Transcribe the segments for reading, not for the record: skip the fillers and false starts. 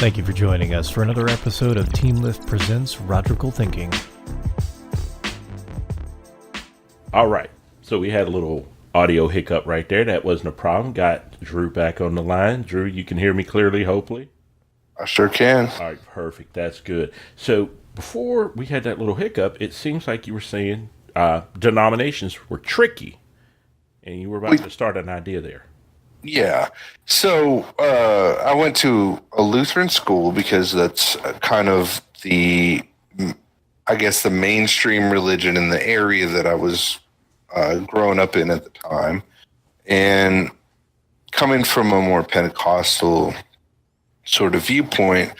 Thank you for joining us for another episode of Team Lift Presents Rodical Thinking. All right, so we had a little audio hiccup right there. That wasn't a problem. Got Drew back on the line. Drew, you can hear me clearly, hopefully. I sure can. All right, perfect. That's good. So before we had that little hiccup, it seems like you were saying denominations were tricky, and you were about to start an idea there. Yeah. So I went to a Lutheran school because that's kind of the mainstream religion in the area that I was growing up in at the time. And coming from a more Pentecostal sort of viewpoint,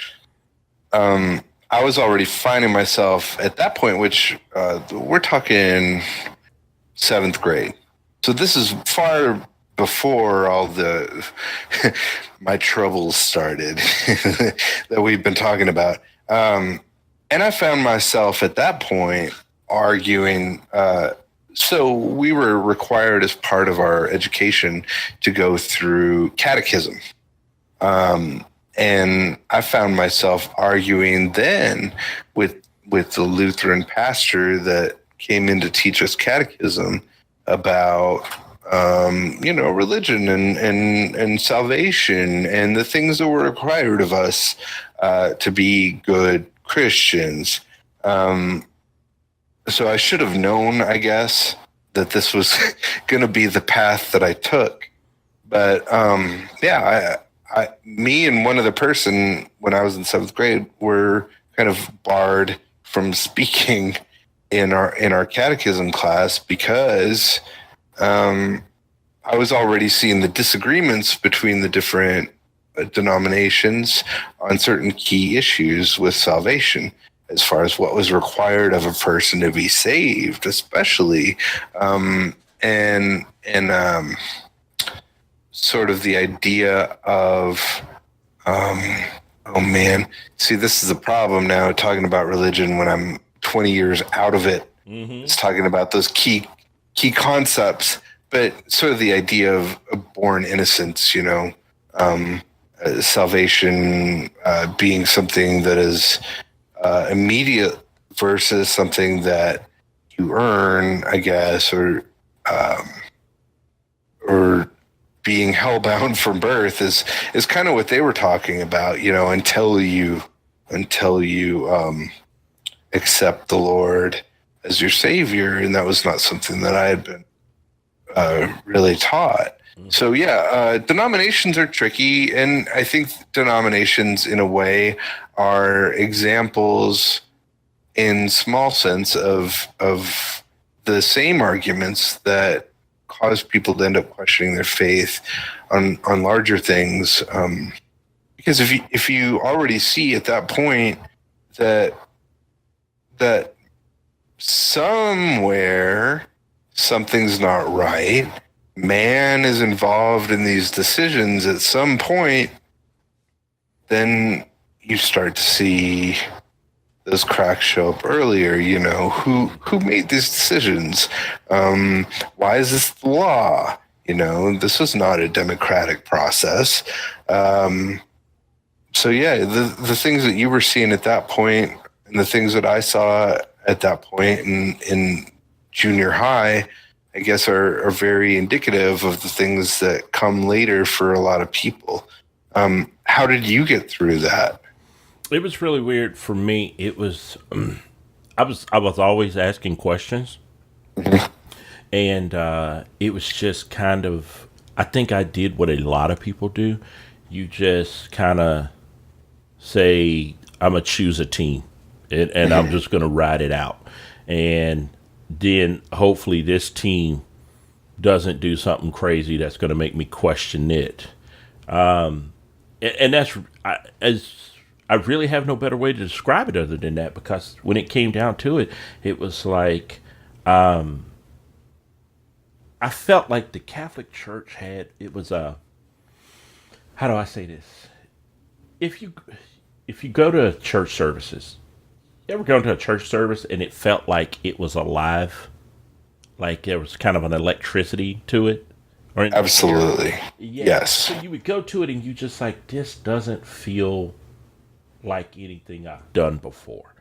I was already finding myself at that point, which we're talking 7th grade. So this is far before all the my troubles started that we've been talking about. And I found myself at that point arguing. So we were required as part of our education to go through catechism. And I found myself arguing then with the Lutheran pastor that came in to teach us catechism about religion and salvation and the things that were required of us to be good Christians. So I should have known, I guess, that this was going to be the path that I took. But me and one other person when I was in 7th grade were kind of barred from speaking in our catechism class because I was already seeing the disagreements between the different denominations on certain key issues with salvation, as far as what was required of a person to be saved, especially, and sort of the idea of, see, this is a problem now, talking about religion when I'm 20 years out of it. Mm-hmm. It's talking about those key concepts, but sort of the idea of born innocence, salvation being something that is immediate versus something that you earn, I guess, or being hellbound from birth is kind of what they were talking about, until you accept the Lord as your Savior, and that was not something that I had been really taught. So denominations are tricky, and I think denominations in a way are examples in small sense of the same arguments that cause people to end up questioning their faith on larger things. Because if you already see at that point that somewhere something's not right, man is involved in these decisions at some point, then you start to see those cracks show up earlier. Who made these decisions? Why is this the law? This was not a democratic process. The things that you were seeing at that point and the things that I saw at that point in junior high, I guess, are very indicative of the things that come later for a lot of people. How did you get through that? It was really weird for me. It was, I was always asking questions, mm-hmm. and it was just kind of, I think I did what a lot of people do. You just kind of say, I'm going to choose a team, and mm-hmm. I'm just going to ride it out. And then hopefully this team doesn't do something crazy that's going to make me question it. And that's, I really have no better way to describe it other than that, because when it came down to it, it was like, I felt like the Catholic Church how do I say this? If you go to church services, you ever go to a church service and it felt like it was alive? Like there was kind of an electricity to it? Absolutely. Yeah. Yes. So you would go to it and you just like, this doesn't feel like anything I've done before.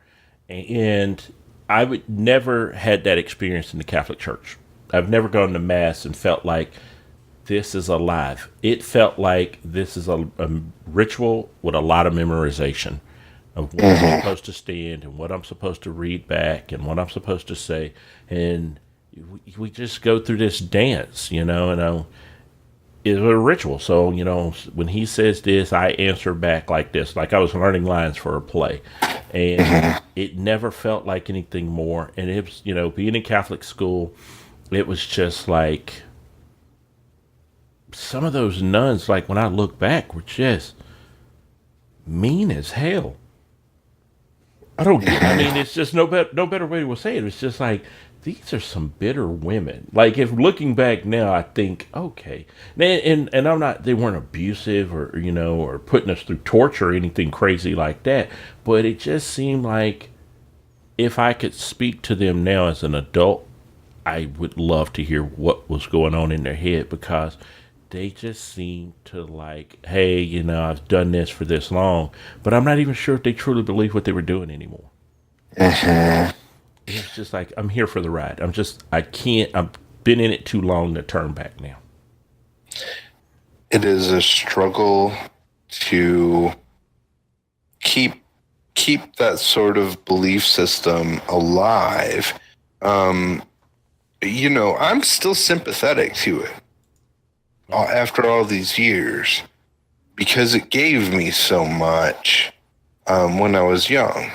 And I would never had that experience in the Catholic Church. I've never gone to Mass and felt like this is alive. It felt like this is a ritual with a lot of memorization of what I'm supposed to stand and what I'm supposed to read back and what I'm supposed to say. And we just go through this dance, and it's a ritual. So, when he says this, I answer back like this, like I was learning lines for a play. And it never felt like anything more. And it was, being in Catholic school, it was just like some of those nuns, like when I look back, were just mean as hell. It's just no better way to say it. It's just like, these are some bitter women. Like, if looking back now, I think, okay. And I'm not, they weren't abusive or, or putting us through torture or anything crazy like that. But it just seemed like if I could speak to them now as an adult, I would love to hear what was going on in their head, because they just seemed to like, hey, I've done this for this long, but I'm not even sure if they truly believe what they were doing anymore. It's just like, I'm here for the ride. I've been in it too long to turn back now. It is a struggle to keep that sort of belief system alive. I'm still sympathetic to it after all these years, because it gave me so much when I was young.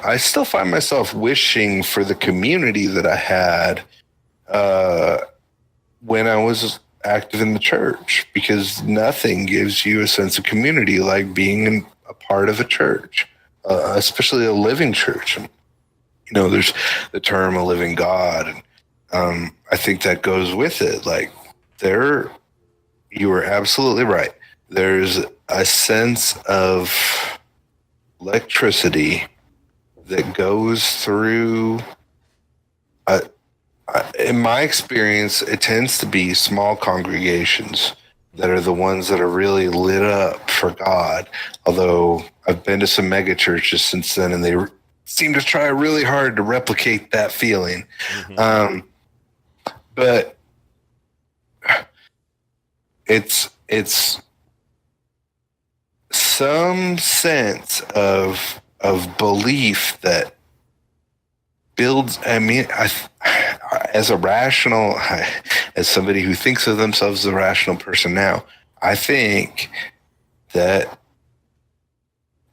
I still find myself wishing for the community that I had when I was active in the church, because nothing gives you a sense of community like being a part of a church, especially a living church. There's the term a living God, and I think that goes with it. Like, you are absolutely right. There's a sense of electricity that goes through, in my experience, it tends to be small congregations that are the ones that are really lit up for God. Although I've been to some mega churches since then, and they seem to try really hard to replicate that feeling. But it's some sense of belief that builds. As somebody who thinks of themselves as a rational person now, I think that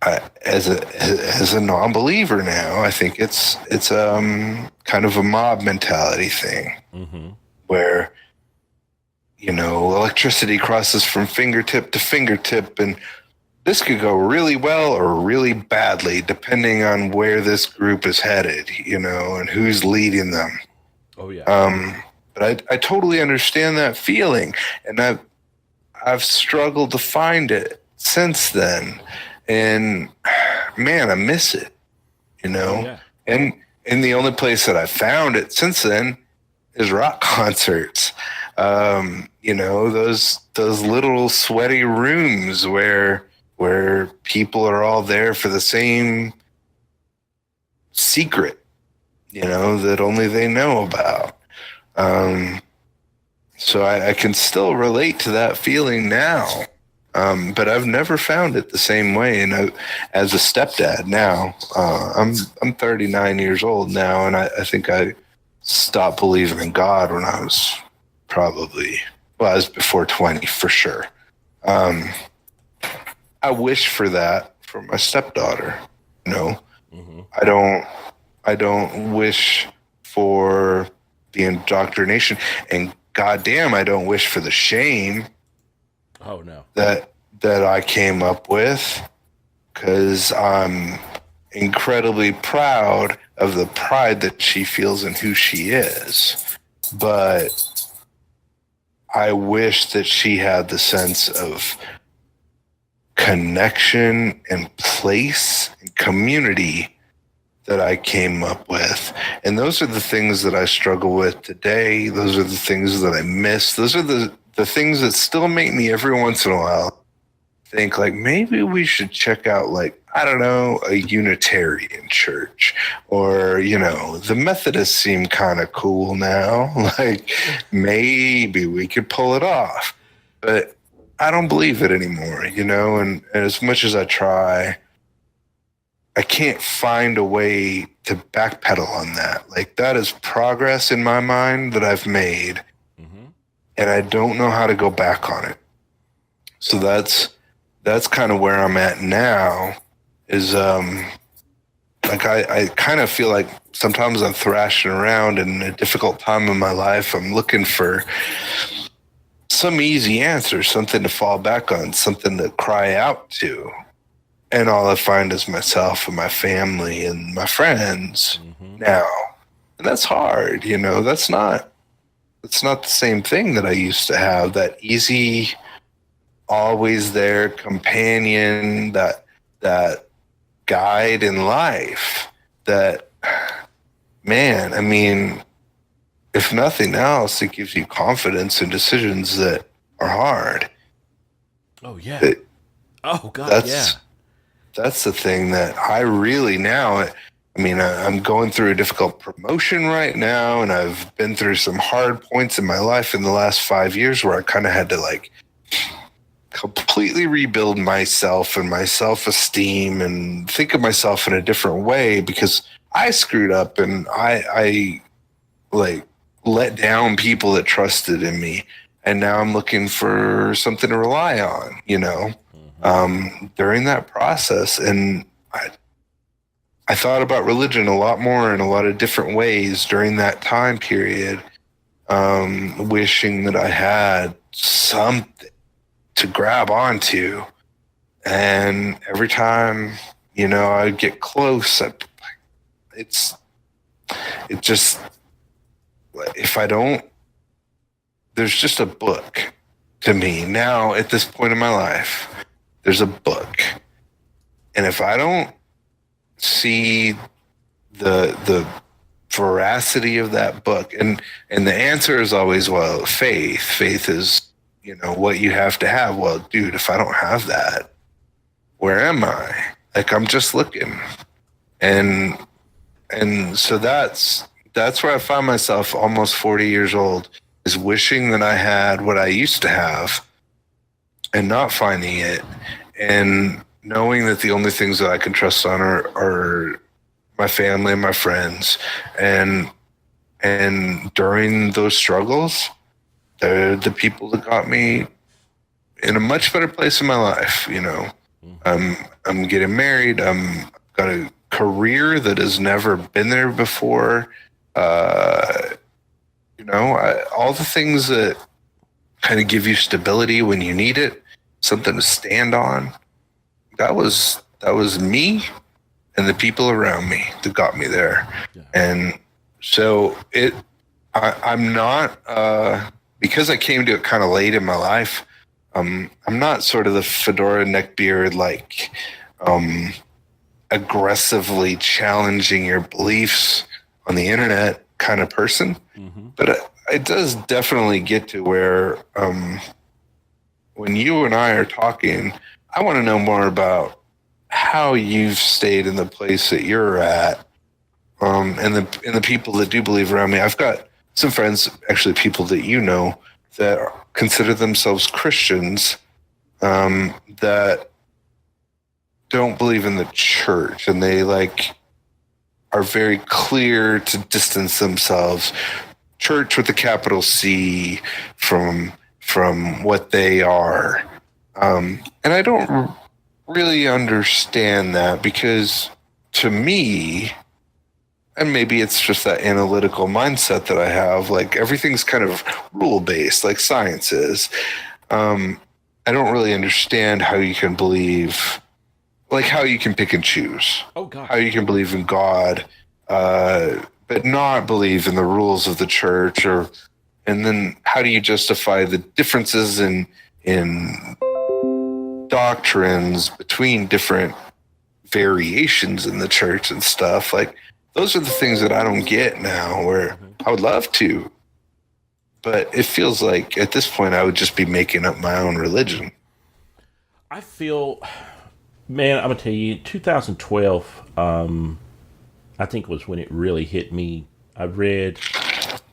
as a non-believer now, I think it's kind of a mob mentality thing, where electricity crosses from fingertip to fingertip, and this could go really well or really badly depending on where this group is headed, and who's leading them. Oh yeah. But I totally understand that feeling, and I've struggled to find it since then, and man, I miss it, Yeah. And the only place that I found it since then is rock concerts. Those little sweaty rooms where people are all there for the same secret, that only they know about. So I can still relate to that feeling now. But I've never found it the same way. And as a stepdad now, I'm 39 years old now, and I think I stopped believing in God when I was I was before 20 for sure. I wish for that for my stepdaughter. I don't wish for the indoctrination, and goddamn, I don't wish for the shame. Oh no. That I came up with, because I'm incredibly proud of the pride that she feels in who she is. But I wish that she had the sense of connection and place and community that I came up with. And those are the things that I struggle with today. Those are the things that I miss. Those are the things that still make me every once in a while think like, maybe we should check out like I don't know, a Unitarian church, or, the Methodists seem kind of cool now. Like, maybe we could pull it off. But I don't believe it anymore, and as much as I try, I can't find a way to backpedal on that. Like, that is progress in my mind that I've made, and I don't know how to go back on it. So that's kind of where I'm at now. Is like I kind of feel like sometimes I'm thrashing around in a difficult time in my life. I'm looking for some easy answer, something to fall back on, something to cry out to. And all I find is myself and my family and my friends now. And that's hard, that's not the same thing that I used to have, that easy, always there companion, that guide in life, that, man, I mean, if nothing else, it gives you confidence in decisions that are hard. Oh yeah. Oh God, yeah. That's the thing that I really now, I mean, I'm going through a difficult promotion right now, and I've been through some hard points in my life in the last 5 years where I kind of had to like completely rebuild myself and my self-esteem and think of myself in a different way, because I screwed up and I like let down people that trusted in me. And now I'm looking for something to rely on, during that process. And I thought about religion a lot more in a lot of different ways during that time period, wishing that I had something to grab onto. And every time, I get close, if I don't, there's just a book to me now at this point in my life. There's a book. And if I don't see the veracity of that book, and the answer is always, well, faith is, what you have to have. Well, dude, if I don't have that, where am I? Like, I'm just looking. And so that's where I find myself almost 40 years old, is wishing that I had what I used to have and not finding it, and knowing that the only things that I can trust on are my family and my friends. And during those struggles, they're the people that got me in a much better place in my life. I'm getting married. I've got a career that has never been there before. All the things that kind of give you stability when you need it, something to stand on. That was me and the people around me that got me there. Yeah. And so I'm not, because I came to it kind of late in my life, I'm not sort of the fedora neckbeard, like, aggressively challenging your beliefs on the internet kind of person. But it does definitely get to where, when you and I are talking, I want to know more about how you've stayed in the place that you're at, and the people that do believe around me. I've got some friends, actually people that that consider themselves Christians, that don't believe in the church, and they are very clear to distance themselves, church with a capital C, from what they are. And I don't really understand that, because to me, and maybe it's just that analytical mindset that I have, like everything's kind of rule-based, like science is. I don't really understand how you can believe, like how you can pick and choose. Oh, God. How you can believe in God, but not believe in the rules of the church, and then how do you justify the differences in doctrines between different variations in the church and stuff? Like, those are the things that I don't get now, where I would love to, but it feels like at this point I would just be making up my own religion. I feel Man, I'm gonna tell you, 2012, I think was when it really hit me. I read,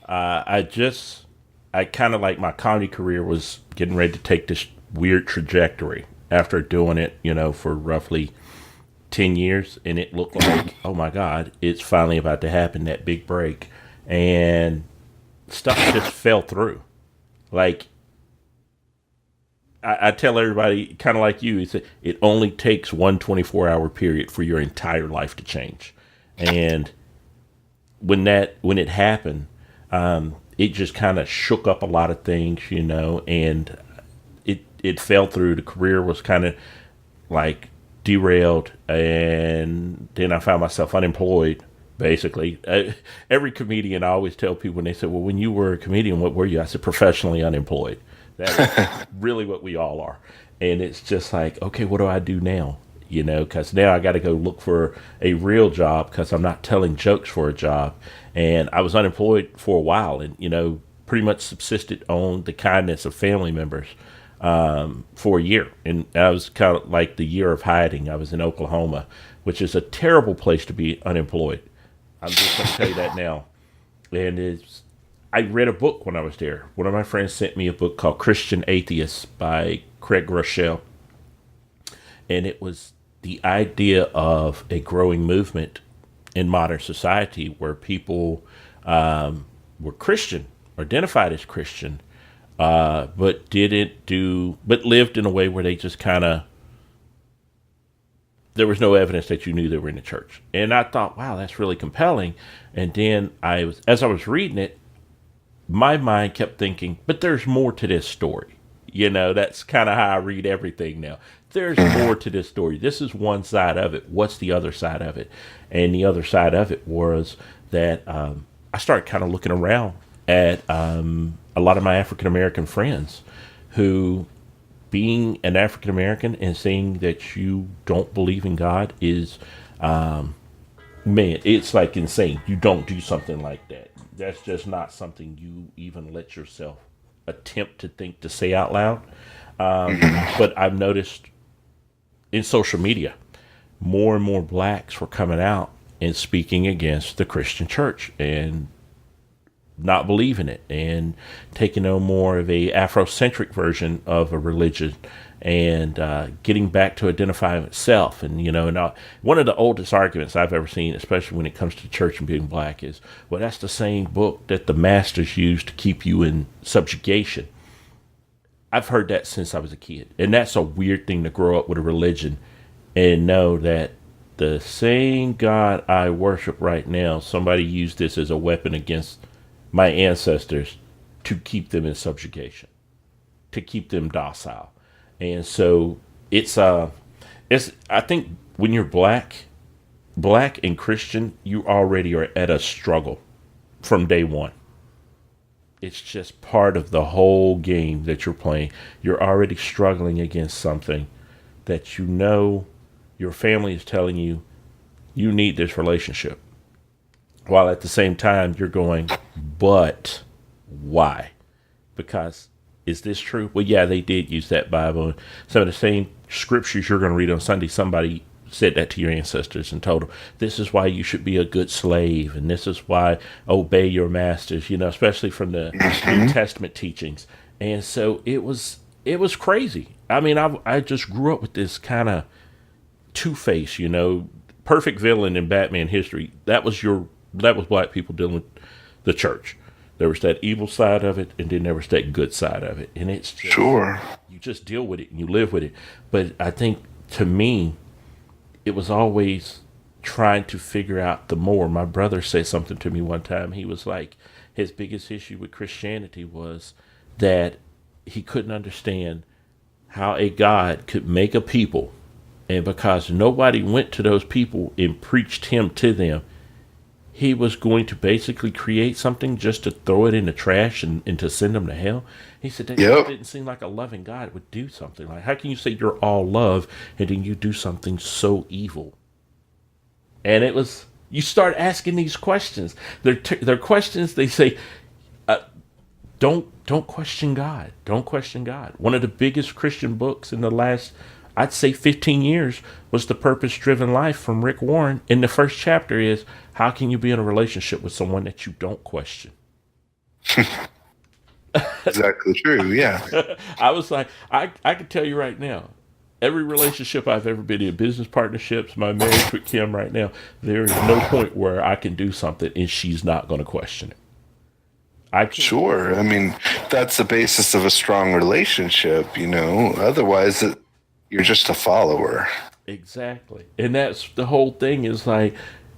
I just, I kind of like my comedy career was getting ready to take this weird trajectory after doing it, for roughly 10 years. And it looked like, oh my God, it's finally about to happen, that big break. And stuff just fell through. Like, I tell everybody, kind of like you, it only takes one 24-hour period for your entire life to change. And when it happened, it just kind of shook up a lot of things, and it fell through. The career was kind of like derailed, and then I found myself unemployed. Basically, every comedian, I always tell people when they say, "Well, when you were a comedian, what were you?" I said, "Professionally unemployed." That's really what we all are. And it's just like, okay, what do I do now? Because now I got to go look for a real job because I'm not telling jokes for a job. And I was unemployed for a while and, pretty much subsisted on the kindness of family members for a year. And I was kind of like the year of hiding. I was in Oklahoma, which is a terrible place to be unemployed. I'm just going to tell you that now. And I read a book when I was there. One of my friends sent me a book called Christian Atheist by Craig Rochelle. And it was the idea of a growing movement in modern society where people were Christian, identified as Christian, but lived in a way where they just kind of, there was no evidence that you knew they were in the church. And I thought, wow, that's really compelling. And then as I was reading it, my mind kept thinking, but there's more to this story. That's kind of how I read everything now. There's more to this story. This is one side of it. What's the other side of it? And the other side of it was that I started kind of looking around at a lot of my African American friends who, being an African American and saying that you don't believe in God is, man, it's like insane. You don't do something like that. That's just not something you even let yourself attempt to say out loud. But I've noticed in social media, more and more blacks were coming out and speaking against the Christian church and not believing it and taking on more of a Afrocentric version of a religion and getting back to identifying itself. And, one of the oldest arguments I've ever seen, especially when it comes to church and being black, is, well, that's the same book that the masters used to keep you in subjugation. I've heard that since I was a kid. And that's a weird thing to grow up with a religion and know that the same God I worship right now, somebody used this as a weapon against my ancestors to keep them in subjugation, to keep them docile. And so I think when you're black and Christian, you already are at a struggle from day one. It's just part of the whole game that you're playing. You're already struggling against something that your family is telling you need this relationship. While at the same time, you're going, but why? Because is this true? Well, yeah, they did use that Bible. Some of the same scriptures you're going to read on Sunday, somebody said that to your ancestors and told them, this is why you should be a good slave. And this is why obey your masters, especially from the New Testament teachings. And so it was crazy. I mean, I just grew up with this kind of two-face, perfect villain in Batman history. That was black people dealing with the church. There was that evil side of it, and then there was that good side of it. And it's just, Sure. You just deal with it and you live with it. But I think, to me, it was always trying to figure out the more. My brother said something to me one time. He was like, his biggest issue with Christianity was that he couldn't understand how a God could make a people, and because nobody went to those people and preached him to them, he was going to basically create something just to throw it in the trash and to send them to hell. He said that didn't seem like a loving God would do something like. How can you say you're all love and then you do something so evil? And you start asking these questions. They're questions. They say, don't question God. Don't question God. One of the biggest Christian books in the last, I'd say 15 years was the purpose-driven life from Rick Warren. And the first chapter is, how can you be in a relationship with someone that you don't question? Exactly true. Yeah. I was like, I can tell you right now, every relationship I've ever been in, business partnerships, my marriage with Kim right now, there is no point where I can do something and she's not going to question it. Sure. I mean, that's the basis of a strong relationship, Otherwise, you're just a follower. Exactly. And that's the whole thing is like,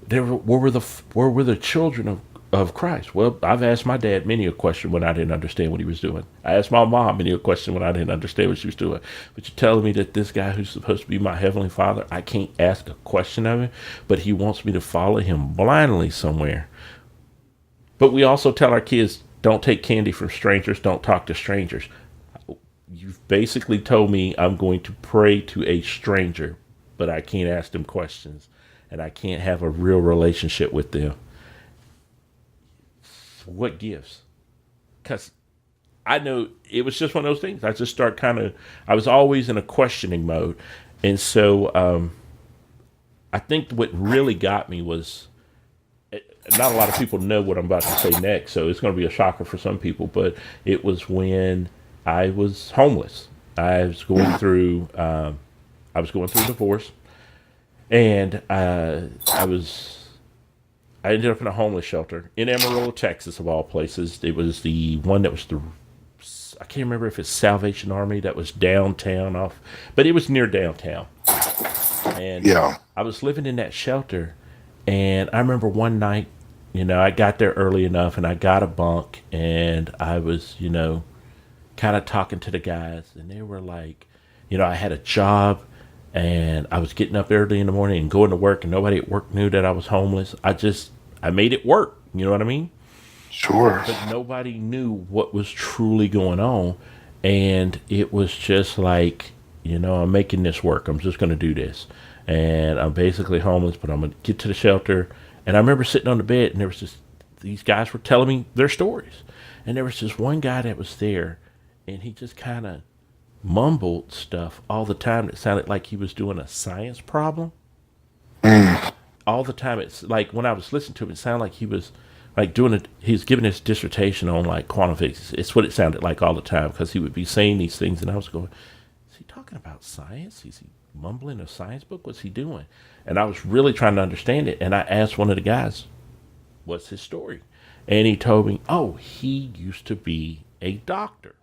where were the children of Christ? Well, I've asked my dad many a question when I didn't understand what he was doing. I asked my mom many a question when I didn't understand what she was doing. But you're telling me that this guy who's supposed to be my heavenly father, I can't ask a question of him, but he wants me to follow him blindly somewhere. But we also tell our kids, don't take candy from strangers, don't talk to strangers. You've basically told me I'm going to pray to a stranger, but I can't ask them questions, and I can't have a real relationship with them. What gives? Because I know it was just one of those things. I just start I was always in a questioning mode. And so I think what really got me was, not a lot of people know what I'm about to say next, so it's going to be a shocker for some people, but it was when I was homeless. I was going through divorce, and I ended up in a homeless shelter in Amarillo, Texas, of all places. It was the one that was I can't remember if it's Salvation Army that was downtown but it was near downtown. And yeah. I was living in that shelter, and I remember one night, I got there early enough and I got a bunk, and I was, kind of talking to the guys, and they were like, I had a job and I was getting up early in the morning and going to work, and nobody at work knew that I was homeless. I made it work. You know what I mean? Sure. But nobody knew what was truly going on. And it was just like, I'm making this work. I'm just going to do this. And I'm basically homeless, but I'm going to get to the shelter. And I remember sitting on the bed, and there was these guys were telling me their stories. And there was just one guy that was there, and he just kind of mumbled stuff all the time. It sounded like he was doing a science problem. All the time. It's like when I was listening to him, it sounded like he was like he was giving his dissertation on like quantum physics. It's what it sounded like all the time, because he would be saying these things, and I was going, is he talking about science? Is he mumbling a science book? What's he doing? And I was really trying to understand it. And I asked one of the guys, what's his story? And he told me, oh, he used to be a doctor.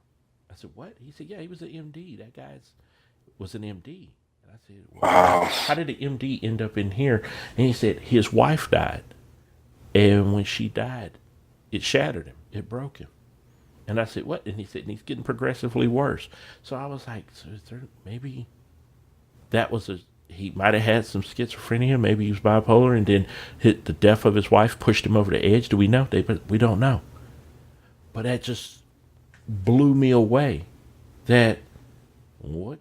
I said, what? He said, yeah, he was an MD. That guy was an MD. And I said, wow. How did the MD end up in here? And he said, his wife died. And when she died, it shattered him. It broke him. And I said, what? And he said, and he's getting progressively worse. So I was like, so is there maybe he might have had some schizophrenia, maybe he was bipolar, and then the death of his wife pushed him over the edge. Do we know? We don't know. But that just blew me away. That, what?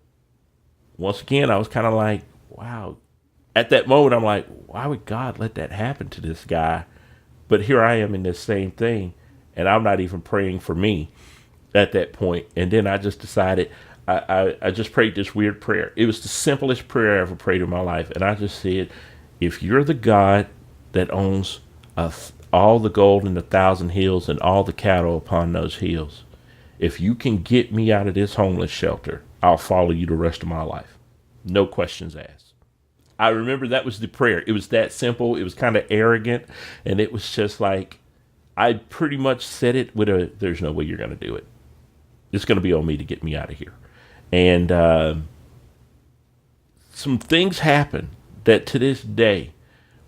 Once again, I was kind of like, wow. At that moment, I'm like, why would God let that happen to this guy? But here I am in this same thing, and I'm not even praying for me at that point. And then I just decided, I just prayed this weird prayer. It was the simplest prayer I ever prayed in my life. And I just said, if you're the God that owns all the gold in 1,000 hills and all the cattle upon those hills, if you can get me out of this homeless shelter, I'll follow you the rest of my life. No questions asked. I remember that was the prayer. It was that simple. It was kind of arrogant. And it was just like, I pretty much said it with there's no way you're going to do it. It's going to be on me to get me out of here. And some things happened that to this day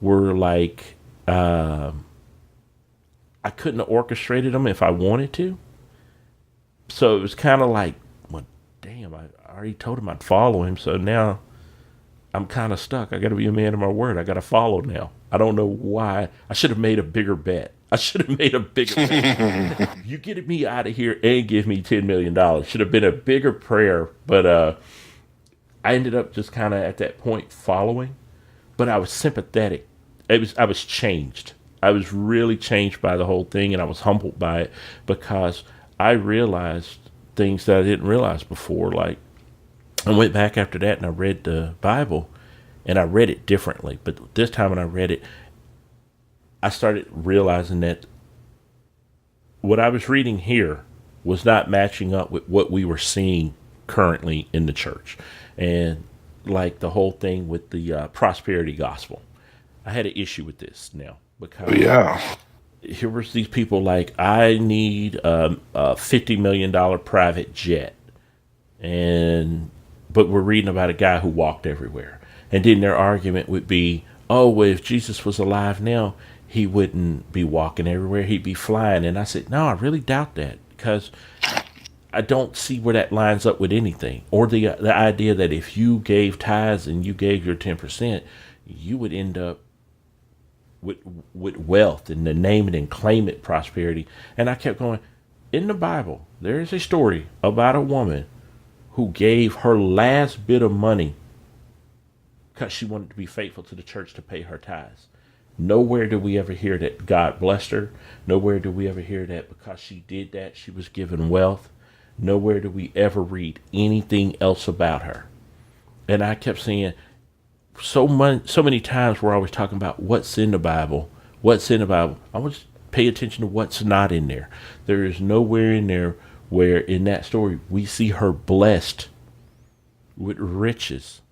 were like, I couldn't have orchestrated them if I wanted to. So it was kind of like, well, damn, I already told him I'd follow him. So now I'm kind of stuck. I got to be a man of my word. I got to follow now. I don't know why. I should have made a bigger bet. You get me out of here and give me $10 million. Should have been a bigger prayer. But I ended up just kind of at that point following. But I was sympathetic. I was changed. I was really changed by the whole thing, and I was humbled by it because I realized things that I didn't realize before. Like, I went back after that and I read the Bible, and I read it differently. But this time when I read it, I started realizing that what I was reading here was not matching up with what we were seeing currently in the church. And like the whole thing with the prosperity gospel, I had an issue with this now because here was these people like, I need a $50 million private jet. But we're reading about a guy who walked everywhere. And then their argument would be, oh, well, if Jesus was alive now, he wouldn't be walking everywhere. He'd be flying. And I said, no, I really doubt that, because I don't see where that lines up with anything. Or the idea that if you gave tithes and you gave your 10%, you would end up with wealth and the name it and claim it prosperity. And I kept going, in the Bible, there is a story about a woman who gave her last bit of money because she wanted to be faithful to the church to pay her tithes. Nowhere do we ever hear that God blessed her. Nowhere do we ever hear that because she did that, she was given wealth. Nowhere do we ever read anything else about her. And I kept saying, so many times we're always talking about what's in the Bible. What's in the Bible. I want to pay attention to what's not in there. There is nowhere in there where in that story we see her blessed with riches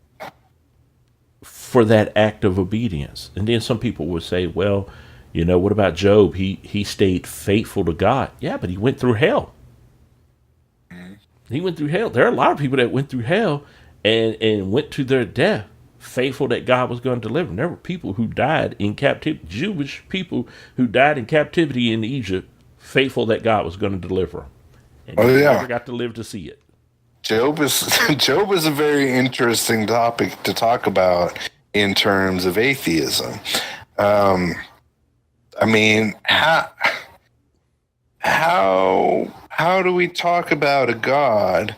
for that act of obedience. And then some people would say, well, what about Job? He stayed faithful to God. Yeah, but he went through hell. He went through hell. There are a lot of people that went through hell and went to their death faithful that God was going to deliver them. There were people who died in captivity, Jewish people who died in captivity in Egypt, faithful that God was going to deliver them. And never got to live to see it. Job is a very interesting topic to talk about in terms of atheism. I mean, how do we talk about a God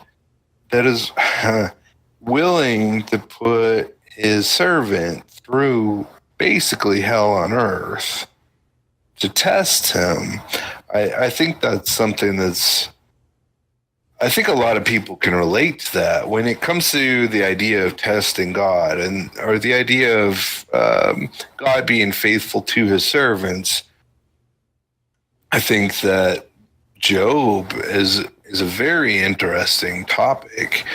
that is willing to put his servant through basically hell on earth to test him? I think that's something I think a lot of people can relate to that when it comes to the idea of testing God or the idea of God being faithful to his servants. I think that Job is a very interesting topic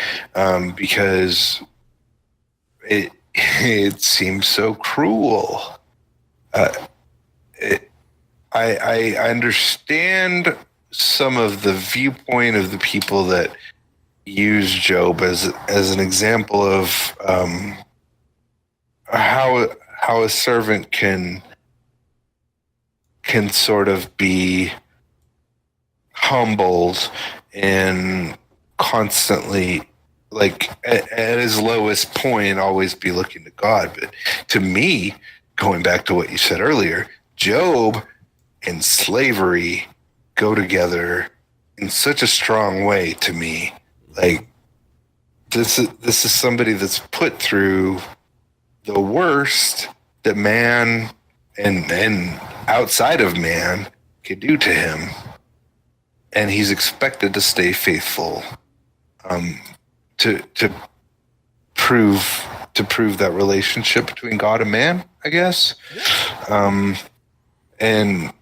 because it seems so cruel. I understand some of the viewpoint of the people that use Job as an example of how a servant can sort of be humbled and constantly, like at his lowest point, always be looking to God. But to me, going back to what you said earlier, Job and slavery go together in such a strong way to me. Like this is somebody that's put through the worst that man and outside of man could do to him, and he's expected to stay faithful to prove that relationship between God and man, I guess. And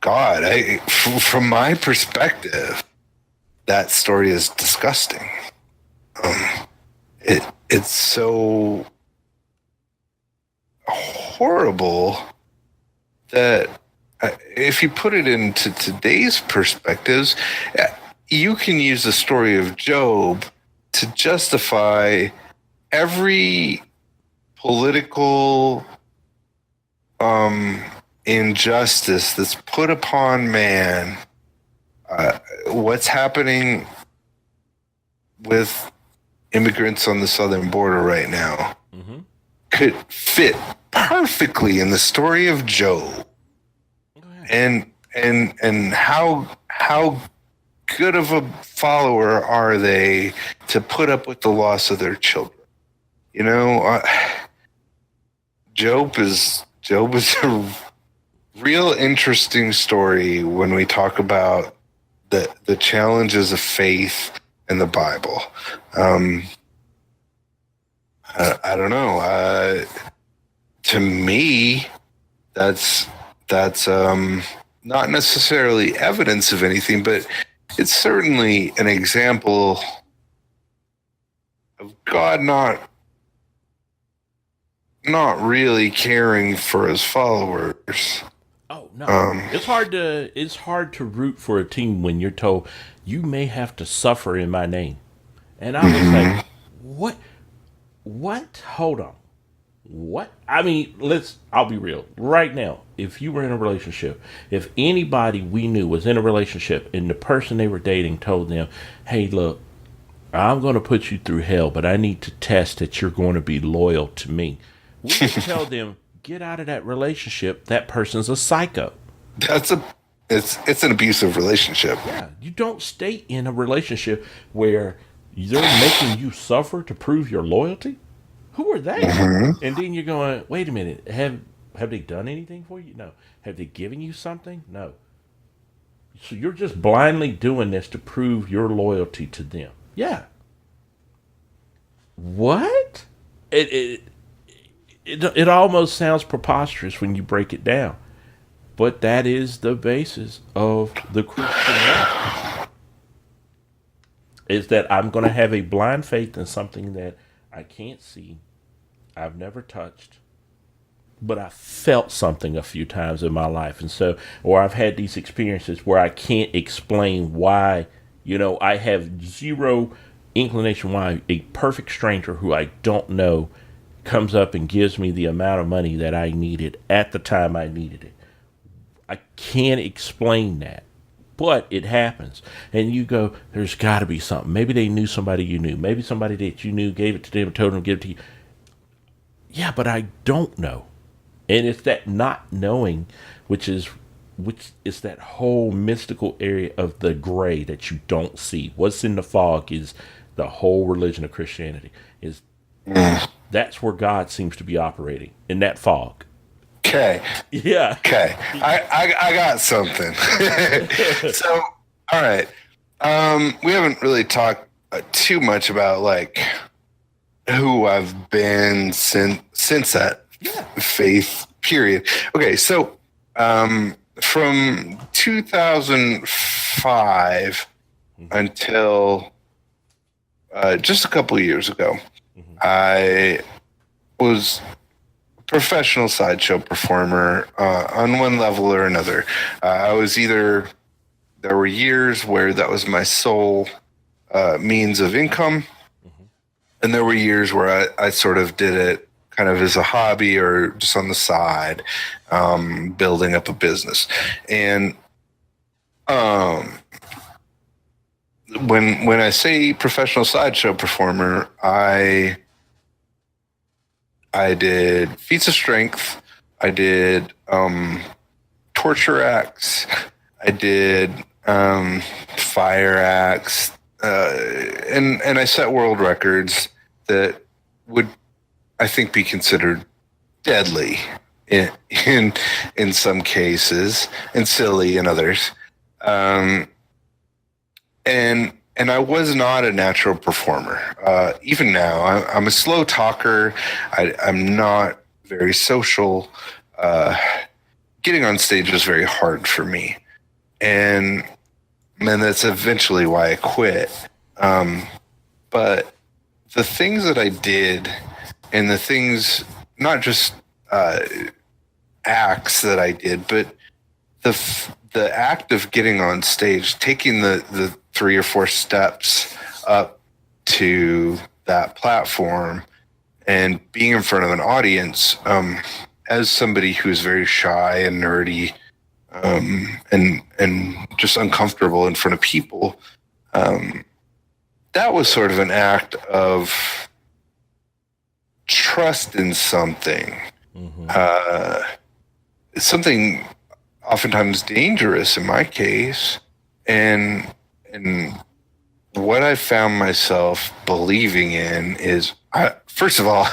God, from my perspective, that story is disgusting. It's so horrible that if you put it into today's perspectives, you can use the story of Job to justify every political injustice that's put upon man. What's happening with immigrants on the southern border right now could fit perfectly in the story of Job. And how good of a follower are they to put up with the loss of their children? Job is a real interesting story when we talk about the challenges of faith in the Bible. I don't know. To me, that's not necessarily evidence of anything, but it's certainly an example of God not really caring for his followers. Oh no, it's hard to root for a team when you're told you may have to suffer in my name. And I was like, what? What? Hold on. What? I mean, I'll be real. Right now, if you were in a relationship, if anybody we knew was in a relationship and the person they were dating told them, hey, look, I'm going to put you through hell, but I need to test that you're going to be loyal to me. We would tell them, get out of that relationship. That person's a psycho. It's an abusive relationship. Yeah, you don't stay in a relationship where they're making you suffer to prove your loyalty. Who are they? And then you're going, wait a minute, have they done anything for you? No. Have they given you something? No. So you're just blindly doing this to prove your loyalty to them. Yeah. What? It almost sounds preposterous when you break it down. But that is the basis of the Christian life. Is that I'm going to have a blind faith in something that I can't see, I've never touched, but I felt something a few times in my life. And so, or I've had these experiences where I can't explain why, I have zero inclination why a perfect stranger who I don't know comes up and gives me the amount of money that I needed at the time I needed it. I can't explain that. But it happens. And you go, there's got to be something. Maybe they knew somebody you knew. Maybe somebody that you knew gave it to them and told them to give it to you. Yeah, but I don't know. And it's that not knowing, which is that whole mystical area of the gray that you don't see. What's in the fog is the whole religion of Christianity. That's where God seems to be operating, in that fog. Okay. Yeah. Okay. I got something. So, all right. We haven't really talked too much about like who I've been since that faith period. Okay. So, from 2005 until just a couple of years ago, I was professional sideshow performer on one level or another. There were years where that was my sole means of income, and there were years where I sort of did it kind of as a hobby or just on the side, building up a business. And when I say professional sideshow performer, I did feats of strength. I did torture acts. I did fire acts, and I set world records that would, I think, be considered deadly in some cases and silly in others. And I was not a natural performer. Even now, I'm a slow talker. I'm not very social. Getting on stage was very hard for me. And that's eventually why I quit. But the things that I did, and the things, not just acts that I did, but the act of getting on stage, taking the 3 or 4 steps up to that platform and being in front of an audience, as somebody who's very shy and nerdy, and just uncomfortable in front of people, that was sort of an act of trust in something, something oftentimes dangerous in my case. And what I found myself believing in is, first of all,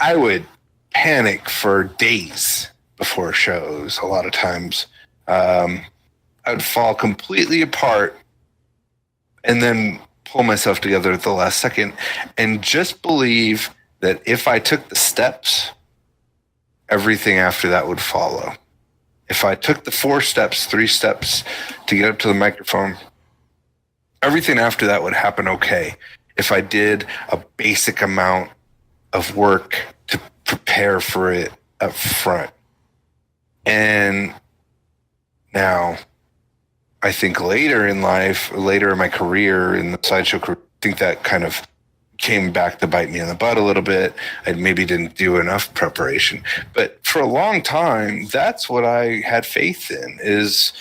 I would panic for days before shows. A lot of times, I'd fall completely apart and then pull myself together at the last second and just believe that if I took the steps, everything after that would follow. If I took the 3 steps to get up to the microphone, everything after that would happen okay. If I did a basic amount of work to prepare for it up front. And now, I think later in life, later in my career, in the sideshow career, I think that kind of came back to bite me in the butt a little bit. I maybe didn't do enough preparation. But for a long time, that's what I had faith in, is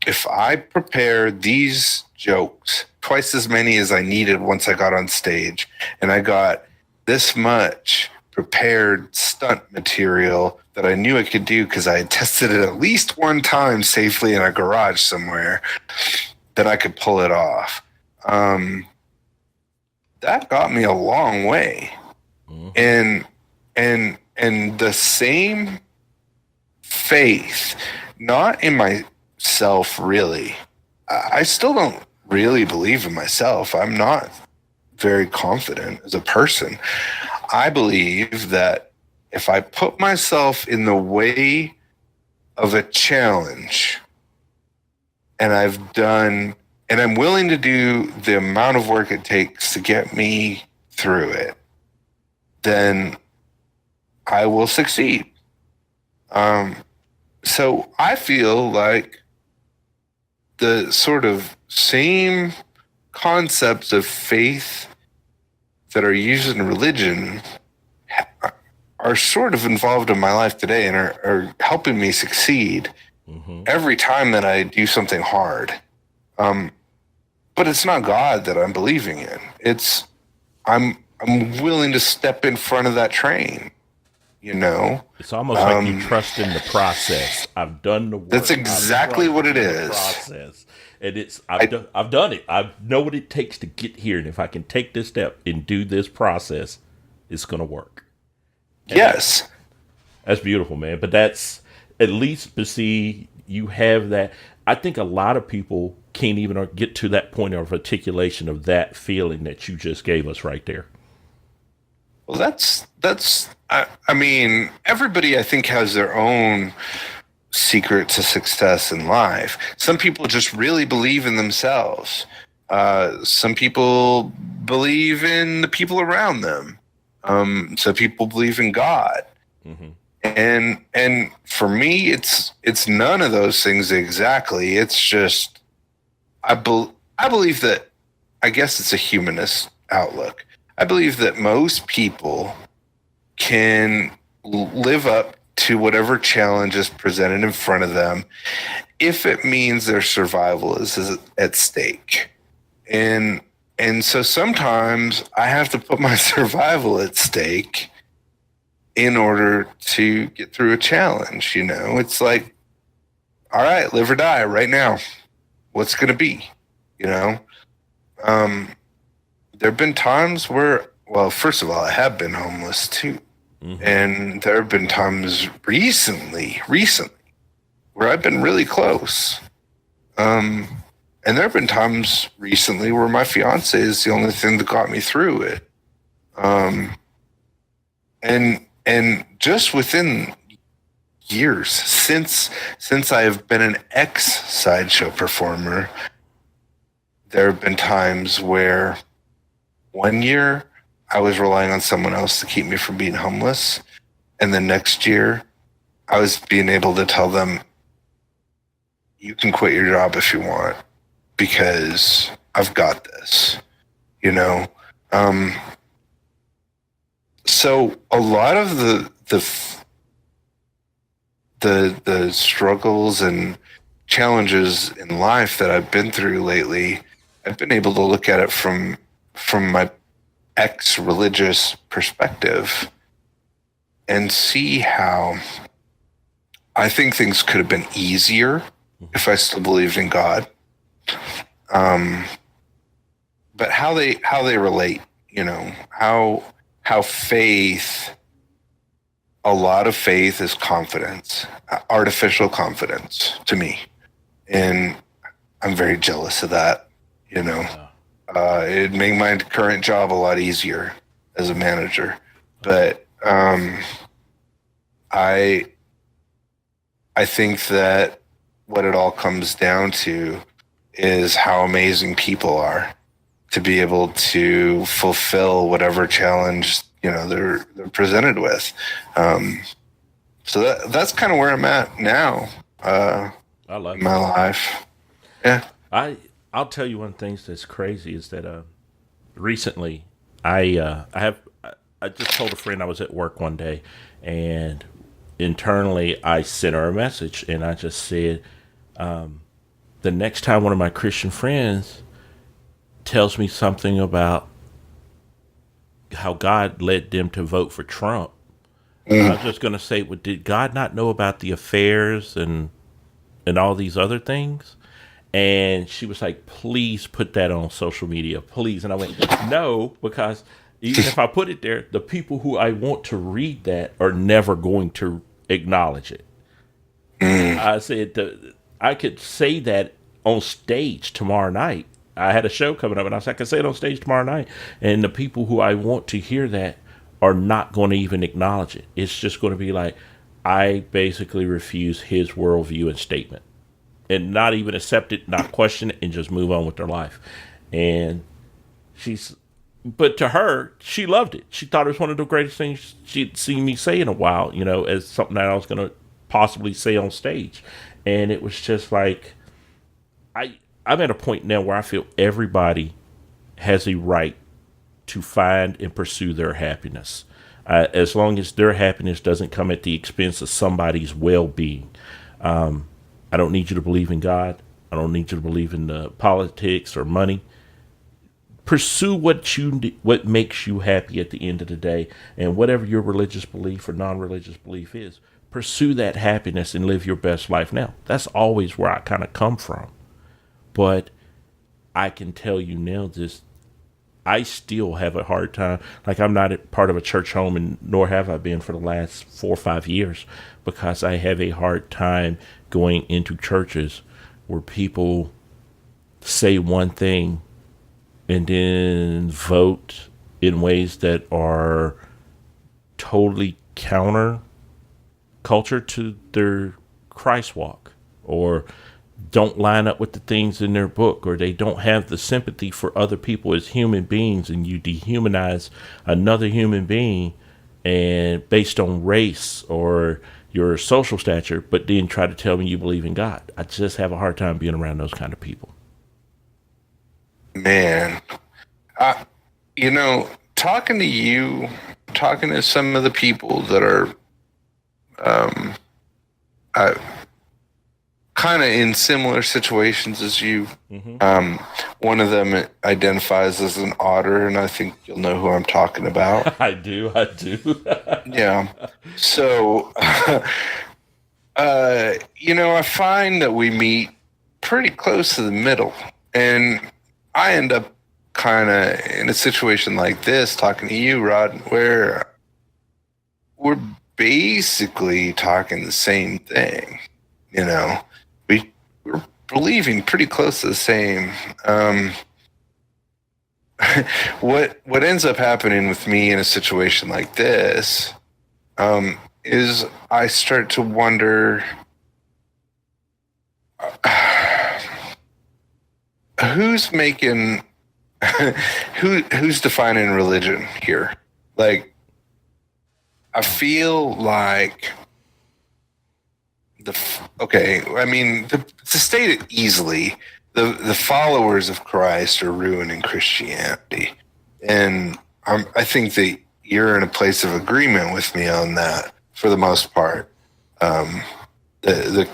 if I prepare these jokes, twice as many as I needed once I got on stage, and I got this much prepared stunt material that I knew I could do because I had tested it at least one time safely in a garage somewhere, that I could pull it off. That got me a long way. And the same faith, not in myself really. I still don't really believe in myself. I'm not very confident as a person. I believe that if I put myself in the way of a challenge, and I'm willing to do the amount of work it takes to get me through it, then I will succeed. So I feel like the sort of same concepts of faith that are used in religion are sort of involved in my life today and are helping me succeed every time that I do something hard. But it's not God that I'm believing in. I'm willing to step in front of that train, you know? It's almost like you trust in the process. I've done the work. That's exactly what it is. Process. And I've done it. I know what it takes to get here. And if I can take this step and do this process, it's going to work. And yes. That's beautiful, man. But that's at least, but see, you have that. I think a lot of people can't even get to that point of articulation of that feeling that you just gave us right there. Well, I mean, everybody I think has their own secret to success in life. Some people just really believe in themselves. Some people believe in the people around them. Some people believe in God. And for me, it's none of those things exactly. It's just I believe that, I guess it's a humanist outlook. I believe that most people can live up to whatever challenge is presented in front of them if it means their survival is at stake. And so sometimes I have to put my survival at stake in order to get through a challenge, you know? It's like, all right, live or die right now. What's going to be, you know? There have been times where, well, first of all, I have been homeless too. And there have been times recently, where I've been really close. And there have been times recently where my fiance is the only thing that got me through it. And just within years, since I have been an ex-sideshow performer, there have been times where one year I was relying on someone else to keep me from being homeless. And the next year I was being able to tell them, you can quit your job if you want, because I've got this, you know? So a lot of the struggles and challenges in life that I've been through lately, I've been able to look at it from my ex-religious perspective and see how I think things could have been easier if I still believed in God. But how they relate, you know, how faith, a lot of faith is confidence, artificial confidence to me. And I'm very jealous of that, you know. It'd make my current job a lot easier as a manager. But I I think that what it all comes down to is how amazing people are to be able to fulfill whatever challenge they're presented with. So that's kind of where I'm at now I love in my it. life. Yeah. I'll tell you one of the things that's crazy is that recently I just told a friend I was at work one day, and internally I sent her a message, and I just said, the next time one of my Christian friends tells me something about how God led them to vote for Trump, I was just going to say, well, did God not know about the affairs and all these other things? And she was like, please put that on social media, please. And I went, no, because even if I put it there, the people who I want to read that are never going to acknowledge it. I said, I could say that on stage tomorrow night. I had a show coming up, and I said, I could say it on stage tomorrow night. And the people who I want to hear that are not going to even acknowledge it. It's just going to be like, I basically refuse his worldview and statement, and not even accept it, not question it, and just move on with their life. And but to her, she loved it. She thought it was one of the greatest things she'd seen me say in a while, as something that I was going to possibly say on stage. And it was just like, I'm at a point now where I feel everybody has a right to find and pursue their happiness, as long as their happiness doesn't come at the expense of somebody's well-being. I don't need you to believe in God. I don't need you to believe in politics or money. Pursue what makes you happy at the end of the day, and whatever your religious belief or non-religious belief is, pursue that happiness and live your best life. Now, that's always where I kind of come from, but I can tell you now, I still have a hard time. Like, I'm not a part of a church home, and nor have I been for the last 4 or 5 years, because I have a hard time going into churches where people say one thing and then vote in ways that are totally counter culture to their Christ walk, or don't line up with the things in their book, or they don't have the sympathy for other people as human beings, and you dehumanize another human being and based on race or your social stature, but then try to tell me you believe in God. I just have a hard time being around those kind of people. Man, talking to you, talking to some of the people that are kind of in similar situations as you. One of them identifies as an otter, and I think you'll know who I'm talking about. I do. Yeah. So, I find that we meet pretty close to the middle, and I end up kind of in a situation like this, talking to you, Rod, where we're basically talking the same thing. We're believing pretty close to the same. What ends up happening with me in a situation like this is I start to wonder who's making who's defining religion here. Like, I feel like to state it easily, the followers of Christ are ruining Christianity, and I think that you're in a place of agreement with me on that for the most part. The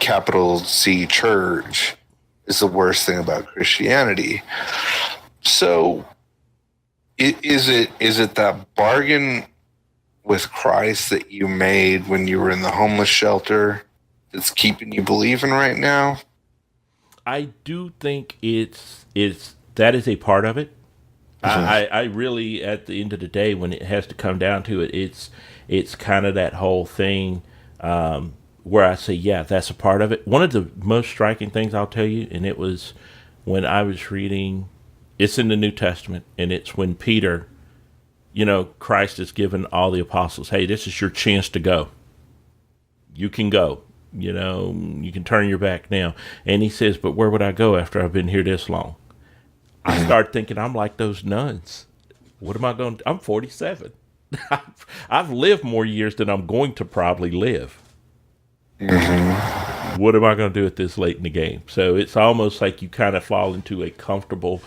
capital C church is the worst thing about Christianity. So, is it that bargain with Christ that you made when you were in the homeless shelter that's keeping you believing right now? I do think that is a part of it. I really, at the end of the day, when it has to come down to it, it's kind of that whole thing where I say, yeah, that's a part of it. One of the most striking things I'll tell you, and it was when I was reading, it's in the New Testament, and it's when Peter, Christ has given all the apostles, hey, this is your chance to go. You can go. You can turn your back now. And he says, but where would I go after I've been here this long? I start thinking I'm like those nuns. What am I going to do? I'm 47. I've lived more years than I'm going to probably live. Mm-hmm. What am I going to do at this late in the game? So it's almost like you kind of fall into a comfortable,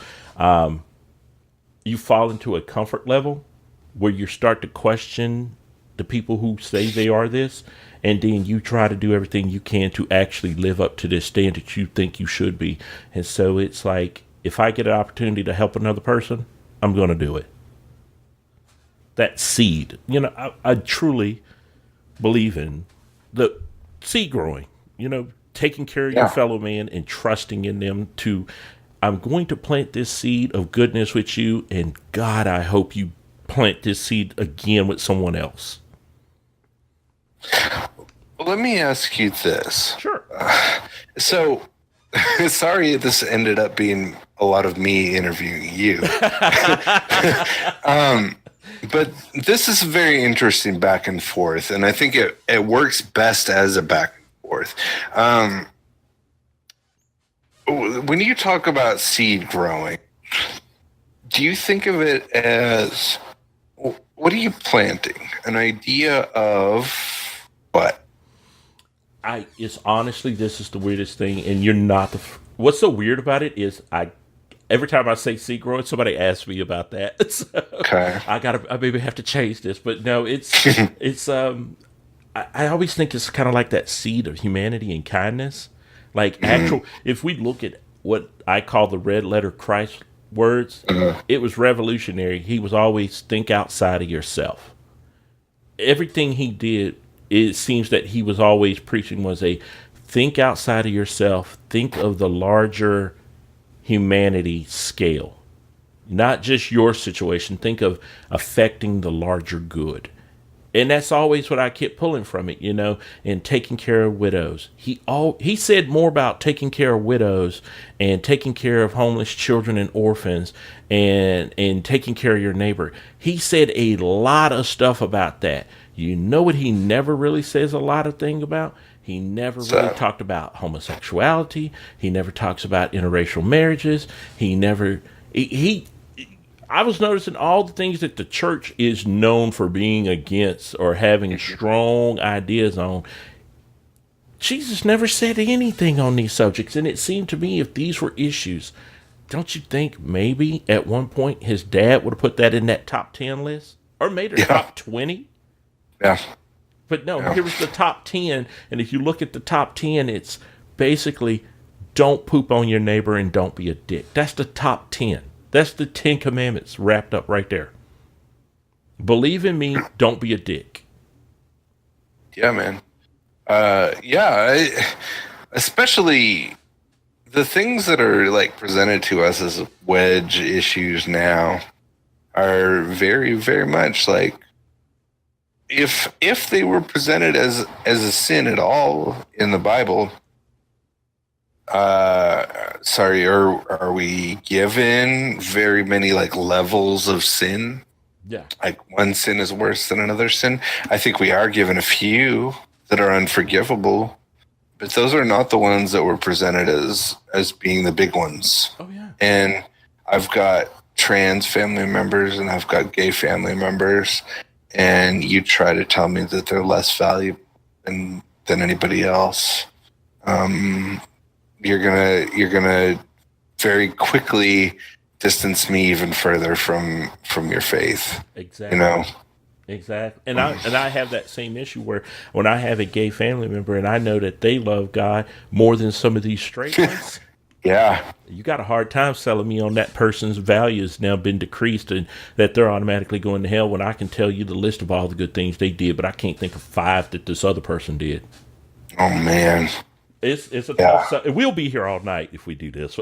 you fall into a comfort level where you start to question the people who say they are this, and then you try to do everything you can to actually live up to this standard you think you should be. And so it's like, if I get an opportunity to help another person, I'm going to do it. That seed, I truly believe in the seed growing, taking care of your fellow man and trusting in them to, I'm going to plant this seed of goodness with you, and God, I hope you plant this seed again with someone else. Well, let me ask you this. Sure. So, sorry this ended up being a lot of me interviewing you. But this is very interesting back and forth, and I think it works best as a back and forth. When you talk about seed growing, do you think of it as, what are you planting? An idea of what? It's honestly, this is the weirdest thing, and you're not what's so weird about it is every time I say seed growing, somebody asks me about that. So okay. I maybe have to change this, but no, I always think it's kind of like that seed of humanity and kindness. Like if we look at what I call the red letter Christ words, it was revolutionary. He was always think outside of yourself. Everything he did, it seems that he was always preaching was a think outside of yourself, think of the larger humanity scale, not just your situation. Think of affecting the larger good. And that's always what I kept pulling from it, and taking care of widows. He said more about taking care of widows and taking care of homeless children and orphans and taking care of your neighbor. He said a lot of stuff about that. You know what he never really says a lot of things about? He never really talked about homosexuality. He never talks about interracial marriages. I was noticing all the things that the church is known for being against or having strong ideas on. Jesus never said anything on these subjects, and it seemed to me if these were issues, don't you think maybe at one point his dad would have put that in that top 10 list? Or made it top 20? Yeah. But no, here was the top 10, and if you look at the top 10, it's basically don't poop on your neighbor and don't be a dick. That's the top 10. That's the 10 commandments wrapped up right there. Believe in me, don't be a dick. Yeah, man. Especially the things that are like presented to us as wedge issues now are very, very much like, if they were presented as a sin at all in the Bible, are we given very many like levels of sin? Yeah. Like one sin is worse than another sin. I think we are given a few that are unforgivable, but those are not the ones that were presented as being the big ones. Oh yeah. And I've got trans family members and I've got gay family members, and you try to tell me that they're less valuable than anybody else. You're gonna very quickly distance me even further from your faith. Exactly. Exactly. And I have that same issue where when I have a gay family member and I know that they love God more than some of these straight ones. Yeah. You got a hard time selling me on that person's values now been decreased and that they're automatically going to hell when I can tell you the list of all the good things they did, but I can't think of 5 that this other person did. Oh man. It's a tough. We'll be here all night if we do this.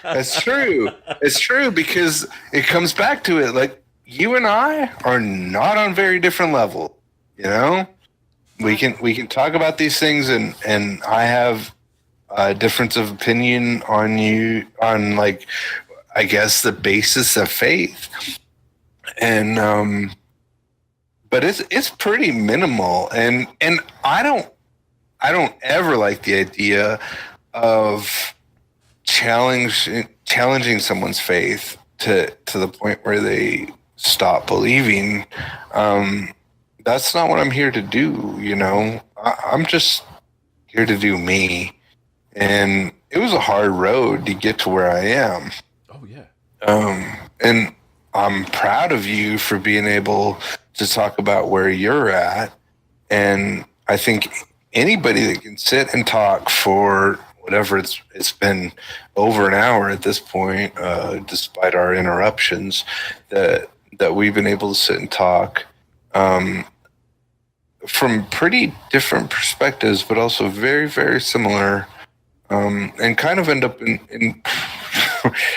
That's true. It's true because it comes back to it. Like you and I are not on very different level. We can talk about these things, and I have a difference of opinion on you on like I guess the basis of faith. and but it's pretty minimal, and I don't ever like the idea of challenging someone's faith to the point where they stop believing. That's not what I'm here to do. I'm just here to do me, and it was a hard road to get to where I am. Oh yeah. And I'm proud of you for being able to talk about where you're at. And I think anybody that can sit and talk for whatever it's been over an hour at this point, despite our interruptions, that we've been able to sit and talk from pretty different perspectives, but also very, very similar, and kind of end up in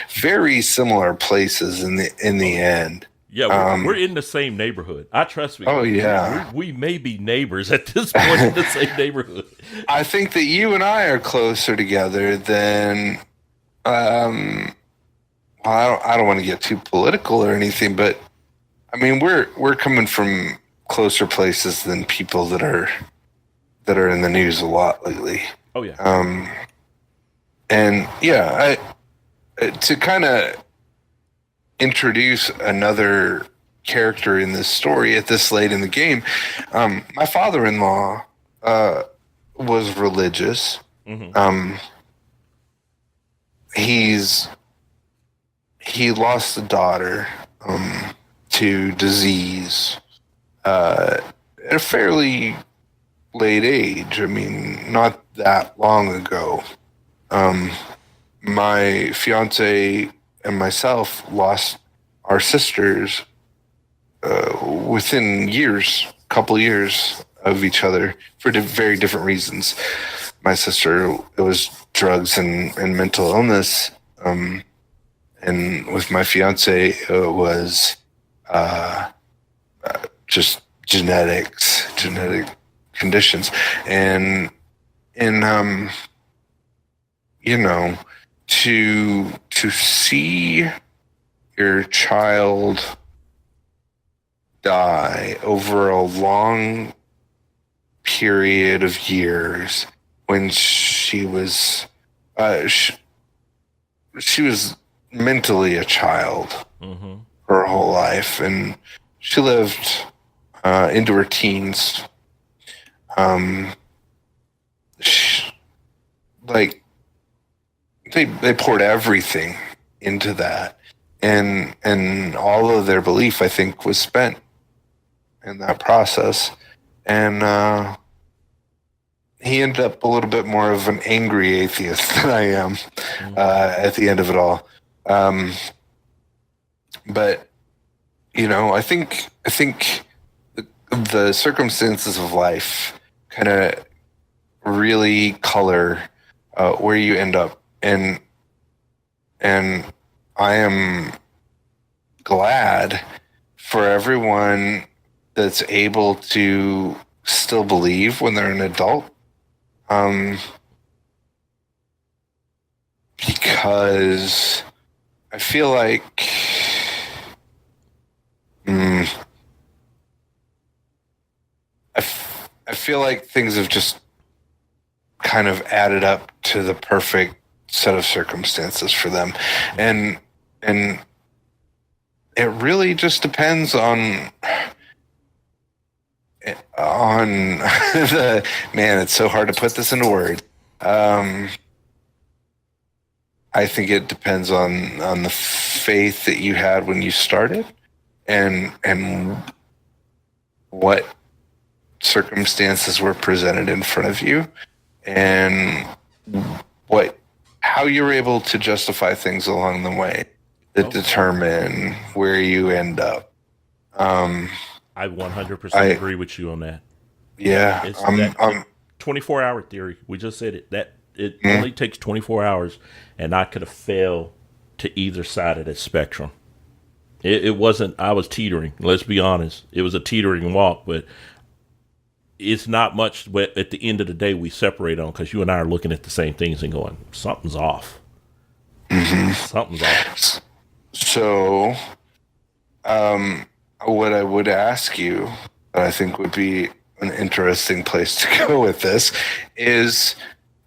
very similar places in the end. Yeah, we're in the same neighborhood. I trust me. Oh yeah, we may be neighbors at this point in the same neighborhood. I think that you and I are closer together than. I don't want to get too political or anything, but I mean we're coming from closer places than people that are in the news a lot lately. Oh yeah. And yeah, to kind of introduce another character in this story at this late in the game, my father-in-law was religious. Mm-hmm. He lost a daughter to disease at a fairly late age. I mean, not that long ago. My fiance and myself lost our sisters within couple years of each other for very different reasons. My sister, it was drugs and mental illness, and with my fiance, it was just genetic conditions, and to see your child die over a long period of years when she was she was mentally a child her whole life, and she lived into her teens. They poured everything into that, and all of their belief, I think, was spent in that process. And he ended up a little bit more of an angry atheist than I am at the end of it all. But I think the circumstances of life kind of really color where you end up, and I am glad for everyone that's able to still believe when they're an adult, because I feel like I feel like things have just kind of added up to the perfect set of circumstances for them, and it really just depends on the man. It's so hard to put this into words. I think it depends on the faith that you had when you started, and what circumstances were presented in front of you, and how you're able to justify things along the way that determine where you end up. I 100% agree with you on that. Yeah, it's that 24-hour theory. We just said it. That it only takes 24 hours, and I could have fell to either side of that spectrum. It wasn't. I was teetering. Let's be honest. It was a teetering walk, but it's not much. At the end of the day, we separate on, because you and I are looking at the same things and going, something's off. Something's off. So What I would ask you, that I think would be an interesting place to go with this, is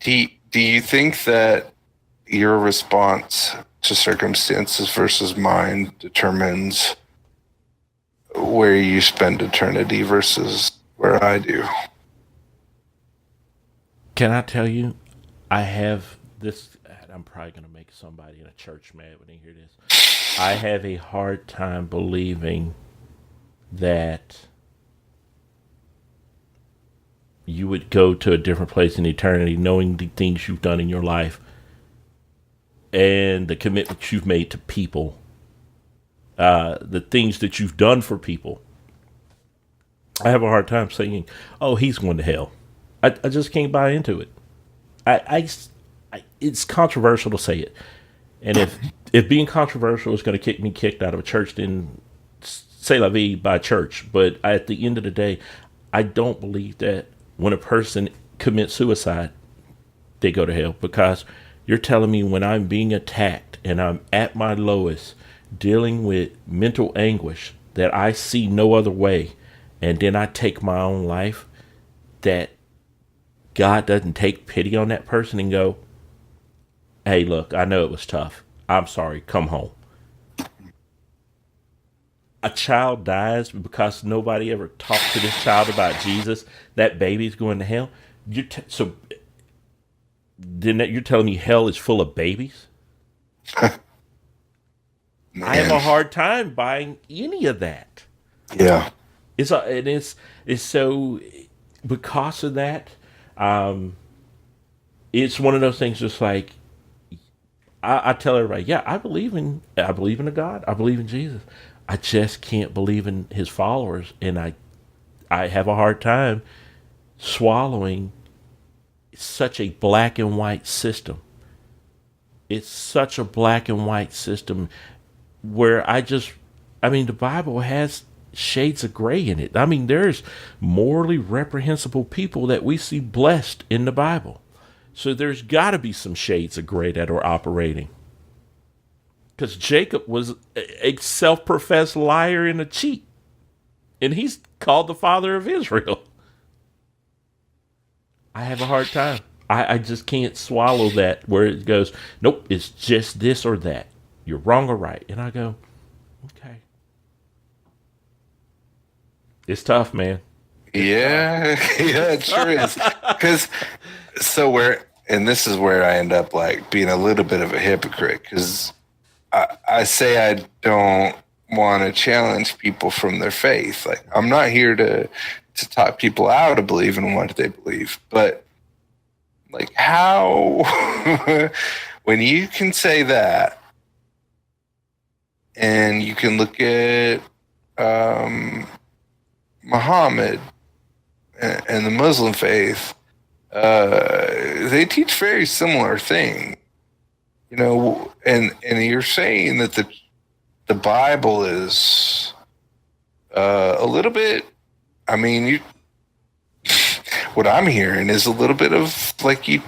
do you think that your response to circumstances versus mine determines where you spend eternity versus where I do? Can I tell you, I have this, I'm probably going to make somebody in a church mad when they hear this. I have a hard time believing that you would go to a different place in eternity knowing the things you've done in your life and the commitments you've made to people, the things that you've done for people. I have a hard time saying, oh, he's going to hell. I just can't buy into it. It's controversial to say it. And if being controversial is going to get me kicked out of a church, then c'est la vie by church. But at the end of the day, I don't believe that when a person commits suicide, they go to hell. Because you're telling me when I'm being attacked and I'm at my lowest, dealing with mental anguish that I see no other way, and then I take my own life, that God doesn't take pity on that person and go, hey, look, I know it was tough. I'm sorry. Come home. A child dies because nobody ever talked to this child about Jesus. That baby's going to hell. So then you're telling me hell is full of babies? I have a hard time buying any of that. Yeah. It's so, because of that, it's one of those things just like, I tell everybody, yeah, I believe in a God. I believe in Jesus. I just can't believe in his followers. And I have a hard time swallowing such a black and white system. It's such a black and white system where the Bible has shades of gray in it. I mean, there's morally reprehensible people that we see blessed in the Bible. So there's got to be some shades of gray that are operating. Because Jacob was a self-professed liar and a cheat. And he's called the father of Israel. I have a hard time. I just can't swallow that where it goes, nope, it's just this or that. You're wrong or right. And I go, okay. It's tough, man. Yeah, yeah, it sure is. Because and this is where I end up like being a little bit of a hypocrite, because I say I don't want to challenge people from their faith. Like, I'm not here to talk people out of believing what they believe, but like, how when you can say that, and you can look at Muhammad and the Muslim faith, they teach very similar thing, and you're saying that the Bible is a little bit, what I'm hearing is a little bit of like, you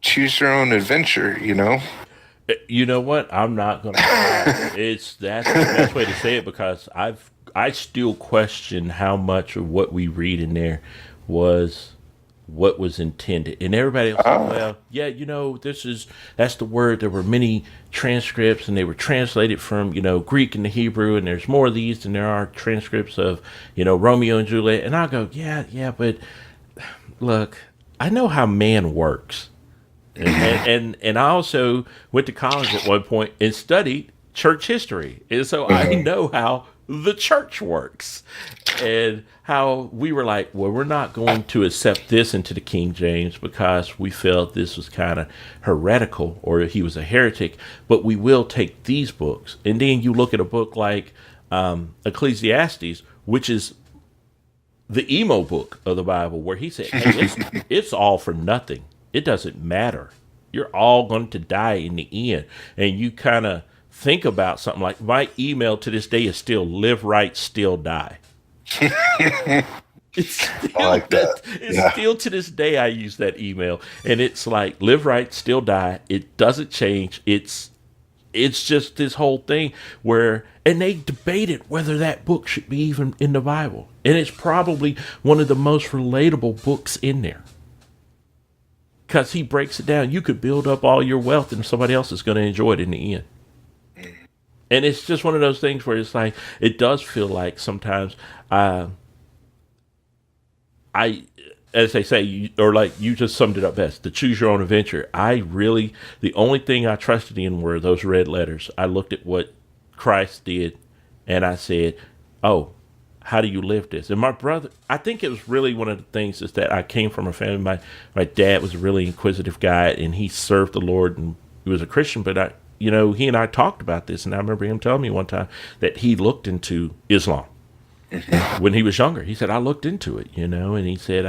choose your own adventure, You know what? I'm not gonna lie. That's the best way to say it, because I still question how much of what we read in there was what was intended. And everybody else, well, yeah, that's the word. There were many transcripts, and they were translated from, Greek into Hebrew, and there's more of these than there are transcripts of, Romeo and Juliet. And I go, yeah, but look, I know how man works. And I also went to college at one point and studied church history. And so I know how the church works, and how we were like, well, we're not going to accept this into the King James because we felt this was kind of heretical, or he was a heretic, but we will take these books. And then you look at a book like Ecclesiastes, which is the emo book of the Bible, where he said, hey, it's all for nothing. It doesn't matter. You're all going to die in the end. And you kind of think about something like, my email to this day is still live right, still die. It's still, I like that. It's still to this day I use that email, and it's like live right, still die. It doesn't change. it's just this whole thing and they debated whether that book should be even in the Bible. And it's probably one of the most relatable books in there. Because he breaks it down. You could build up all your wealth and somebody else is going to enjoy it in the end. And it's just one of those things where it's like, it does feel like sometimes as they say, you just summed it up best, to choose your own adventure. The only thing I trusted in were those red letters. I looked at what Christ did and I said, oh, how do you live this? And my brother, I think it was really one of the things is that I came from a family. My dad was a really inquisitive guy and he served the Lord and he was a Christian, but he and I talked about this, and I remember him telling me one time that he looked into Islam when he was younger. He said, I looked into it, and he said,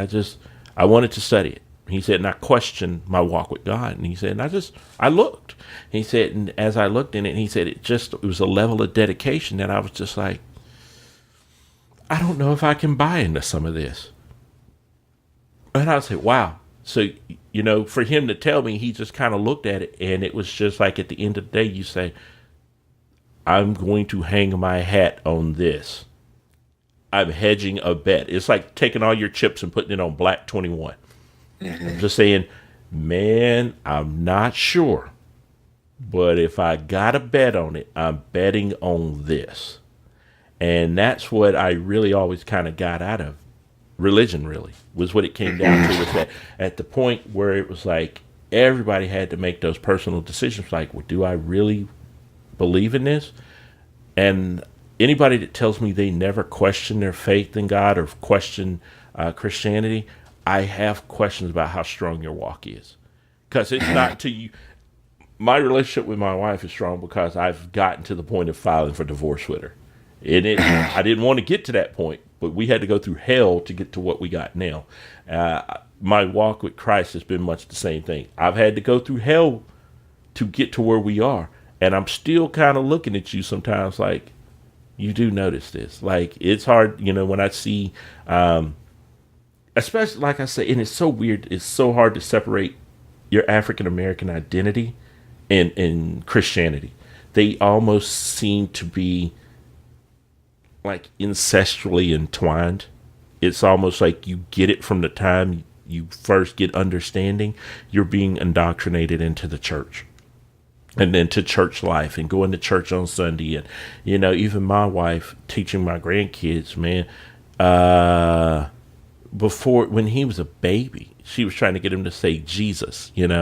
I wanted to study it. He said, and I questioned my walk with God. And he said, and I looked. He said, and as I looked in it, he said, it was a level of dedication that I was just like, I don't know if I can buy into some of this. And I said, wow. So, for him to tell me, he just kind of looked at it, and it was just like at the end of the day, you say, I'm going to hang my hat on this. I'm hedging a bet. It's like taking all your chips and putting it on Black 21. I'm just saying, man, I'm not sure. But if I got a bet on it, I'm betting on this. And that's what I really always kind of got out of religion, really, was what it came down to. Was that at the point where it was like everybody had to make those personal decisions, like, well, do I really believe in this? And anybody that tells me they never question their faith in God or question Christianity, I have questions about how strong your walk is. Because it's not to you. My relationship with my wife is strong because I've gotten to the point of filing for divorce with her. And I didn't want to get to that point, but we had to go through hell to get to what we got now. My walk with Christ has been much the same thing. I've had to go through hell to get to where we are. And I'm still kind of looking at you sometimes like, you do notice this. Like, it's hard, when I see, especially, like I say, and it's so weird, it's so hard to separate your African-American identity and Christianity. They almost seem to be like incestually entwined. It's almost like you get it from the time you first get understanding. You're being indoctrinated into the church and then to church life and going to church on Sunday. And, even my wife teaching my grandkids, man, when he was a baby, she was trying to get him to say Jesus, and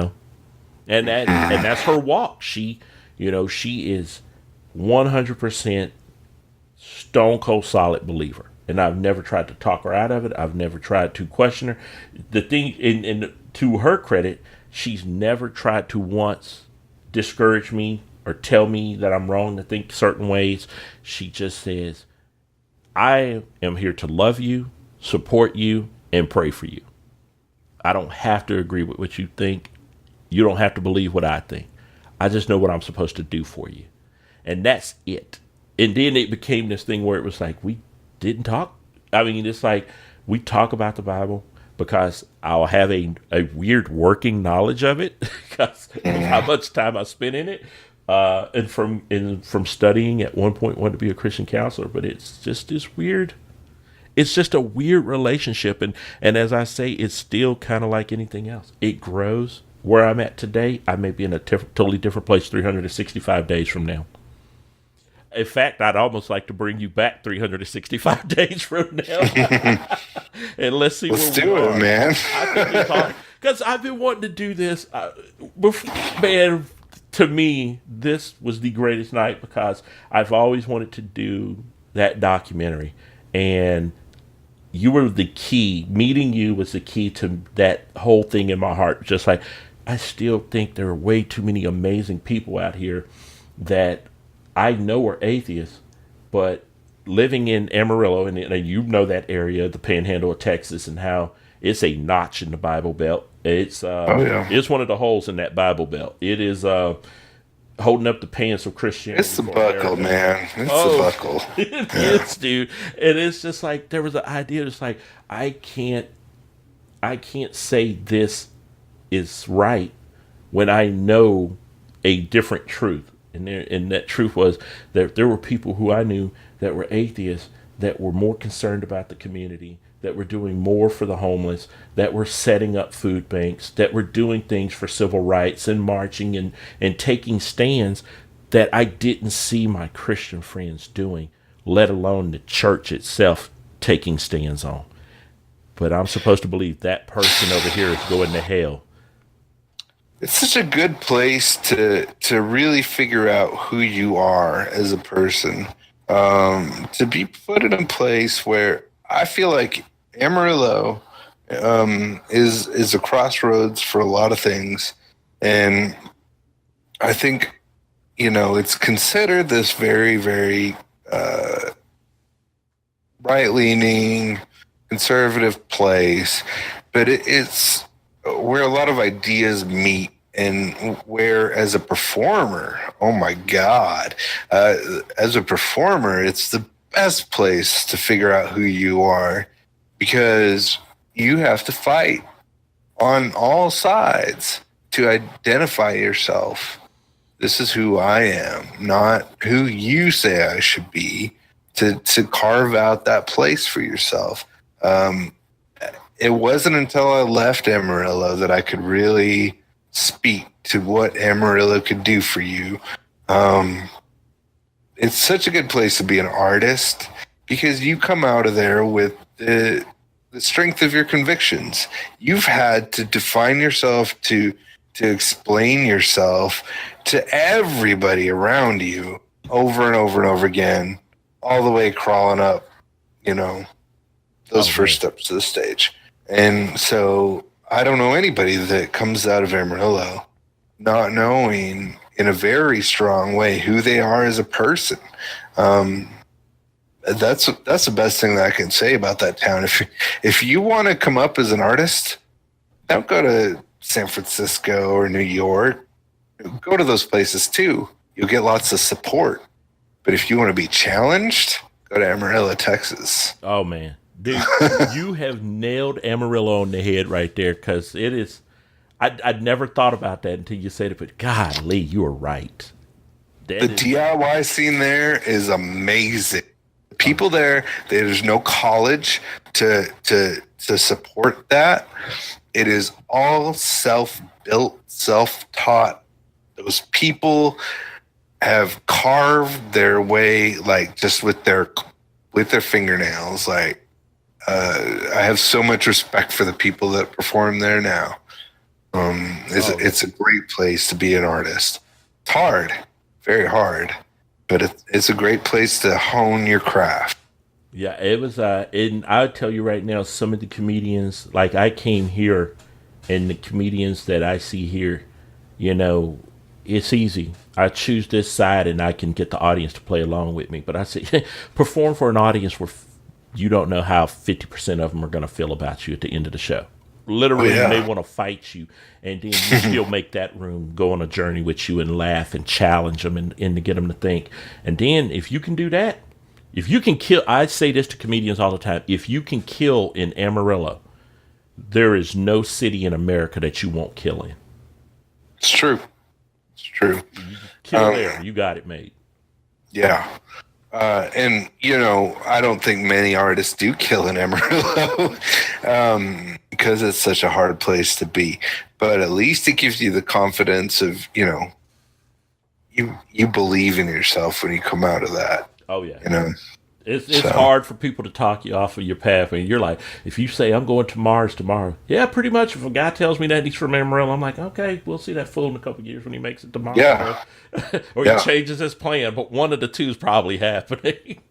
that's her walk. She is 100% stone cold solid believer. And I've never tried to talk her out of it. I've never tried to question her. The thing, and to her credit, she's never tried to once discourage me or tell me that I'm wrong to think certain ways. She just says, I am here to love you, support you, and pray for you. I don't have to agree with what you think. You don't have to believe what I think. I just know what I'm supposed to do for you. And that's it. And then it became this thing where it was like, we didn't talk. I mean, it's like we talk about the Bible because I'll have a weird working knowledge of it because of how much time I spent in it. And from studying at one point, wanted to be a Christian counselor, but it's just this weird. It's just a weird relationship. And as I say, it's still kind of like anything else. It grows. Where I'm at today, I may be in a totally different place 365 days from now. In fact, I'd almost like to bring you back 365 days from now. And let's see let's do it, man. I think it's hard. Because I've been wanting to do this. Man, to me, this was the greatest night because I've always wanted to do that documentary. And you were the key. Meeting you was the key to that whole thing in my heart. Just like, I still think there are way too many amazing people out here that I know are atheists, but living in Amarillo, and that area, the panhandle of Texas, and how it's a notch in the Bible Belt. It's it's one of the holes in that Bible Belt. It is holding up the pants of Christianity. It's the buckle, man. It's the buckle. It is, dude. And it's just like there was an idea. It's like I can't say this is right when I know a different truth. And that truth was that there were people who I knew that were atheists that were more concerned about the community, that were doing more for the homeless, that were setting up food banks, that were doing things for civil rights and marching and taking stands that I didn't see my Christian friends doing, let alone the church itself taking stands on. But I'm supposed to believe that person over here is going to hell. It's such a good place to really figure out who you are as a person. To be put in a place where I feel like Amarillo is a crossroads for a lot of things, and I think it's considered this very, very right-leaning, conservative place, but it's where a lot of ideas meet, and where, as a performer, oh my God, as a performer, it's the best place to figure out who you are, because you have to fight on all sides to identify yourself. This is who I am, not who you say I should be, to carve out that place for yourself. It wasn't until I left Amarillo that I could really speak to what Amarillo could do for you. It's such a good place to be an artist, because you come out of there with the strength of your convictions. You've had to define yourself, to explain yourself to everybody around you over and over and over again, all the way crawling up, those first steps to the stage. And so I don't know anybody that comes out of Amarillo not knowing in a very strong way who they are as a person. That's the best thing that I can say about that town. If you want to come up as an artist, don't go to San Francisco or New York. Go to those places too. You'll get lots of support. But if you want to be challenged, go to Amarillo, Texas. Oh, man. Dude, you have nailed Amarillo on the head right there, because it is... I'd never thought about that until you said it, but golly, you are right. The DIY scene there is amazing. People there, there's no college to support that. It is all self-built, self-taught. Those people have carved their way, like, just with their fingernails. Like, I have so much respect for the people that perform there now. It's a great place to be an artist. It's hard, very hard, but it's a great place to hone your craft. Yeah, it was. And I'll tell you right now, some of the comedians, like, I came here, and the comedians that I see here, it's easy. I choose this side, and I can get the audience to play along with me. But I say, perform for an audience where you don't know how 50% of them are going to feel about you at the end of the show. Literally, they want to fight you, and then you still make that room go on a journey with you and laugh and challenge them and to get them to think. And then if you can do that, if you can kill, I say this to comedians all the time, if you can kill in Amarillo, there is no city in America that you won't kill in. It's true. It's true. You kill there, you got it made. Yeah. And, I don't think many artists do kill in Amarillo because it's such a hard place to be. But at least it gives you the confidence of, you believe in yourself when you come out of that. Oh, yeah. It's hard for people to talk you off of your path. And you're like, if you say, I'm going to Mars tomorrow. Yeah, pretty much. If a guy tells me that he's from Amarillo, I'm like, okay, we'll see that fool in a couple of years when he makes it to Mars. Yeah. Or he changes his plan. But one of the two is probably happening.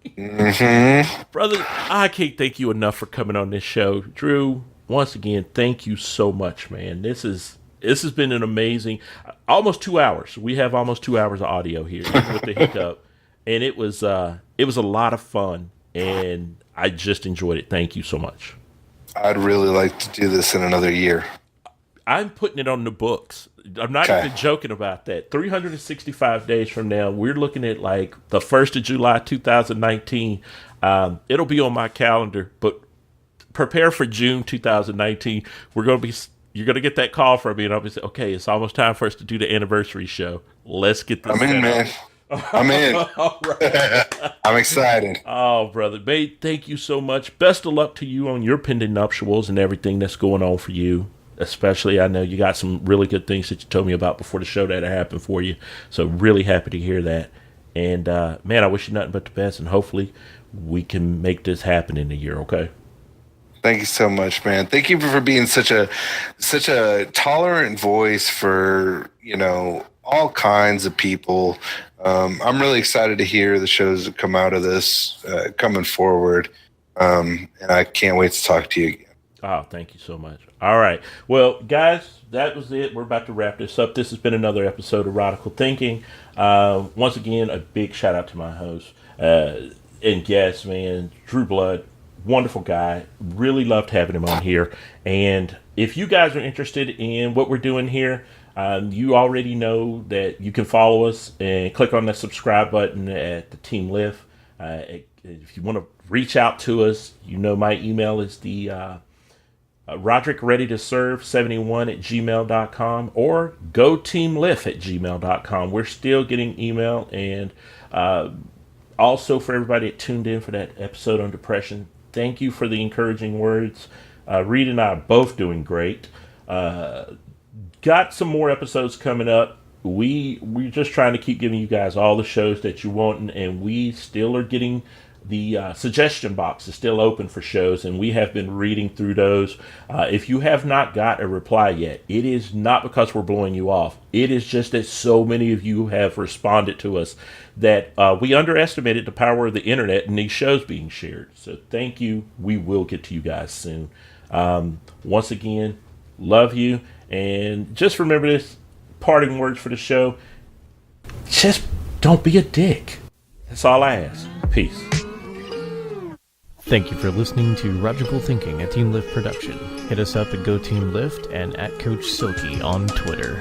Brother, I can't thank you enough for coming on this show. Drew, once again, thank you so much, man. This has been an amazing, almost 2 hours. We have almost 2 hours of audio here with the hiccup. And it was a lot of fun, and I just enjoyed it. Thank you so much. I'd really like to do this in another year. I'm putting it on the books. I'm not even joking about that. 365 days from now, we're looking at like the 1st of July, 2019. It'll be on my calendar, but prepare for June 2019. We're going to be you're going to get that call from me, and I'll be saying, okay, it's almost time for us to do the anniversary show. Let's get this I'm in, man. I'm in. All right. I'm excited. Oh, brother. Babe, thank you so much. Best of luck to you on your pending nuptials and everything that's going on for you. Especially, I know you got some really good things that you told me about before the show that happened for you. So really happy to hear that. And, man, I wish you nothing but the best, and hopefully we can make this happen in a year, okay? Thank you so much, man. Thank you for being such a tolerant voice for, all kinds of people. I'm really excited to hear the shows that come out of this coming forward. And I can't wait to talk to you again. Oh, thank you so much. All right. Well, guys, that was it. We're about to wrap this up. This has been another episode of Rodical Thinking. Once again, a big shout out to my host and guest, man, Drew Blood. Wonderful guy. Really loved having him on here. And if you guys are interested in what we're doing here, you already know that you can follow us and click on the subscribe button at the Team Lift. If you want to reach out to us, my email is the Roderick Ready to Serve 71 at gmail.com or goteamlift at gmail.com. We're still getting email. And also for everybody that tuned in for that episode on depression, thank you for the encouraging words. Reed and I are both doing great. Got some more episodes coming up. We're just trying to keep giving you guys all the shows that you want, and we still are getting the suggestion box is still open for shows, and we have been reading through those. If you have not got a reply yet, it is not because we're blowing you off. It is just that so many of you have responded to us that we underestimated the power of the internet and these shows being shared. So thank you. We will get to you guys soon. Once again, love you. And just remember this parting words for the show. Just don't be a dick. That's all I ask. Peace. Thank you for listening to Rodical Thinking, a Team Lift production. Hit us up at goteamlift and at Coach Silky on Twitter.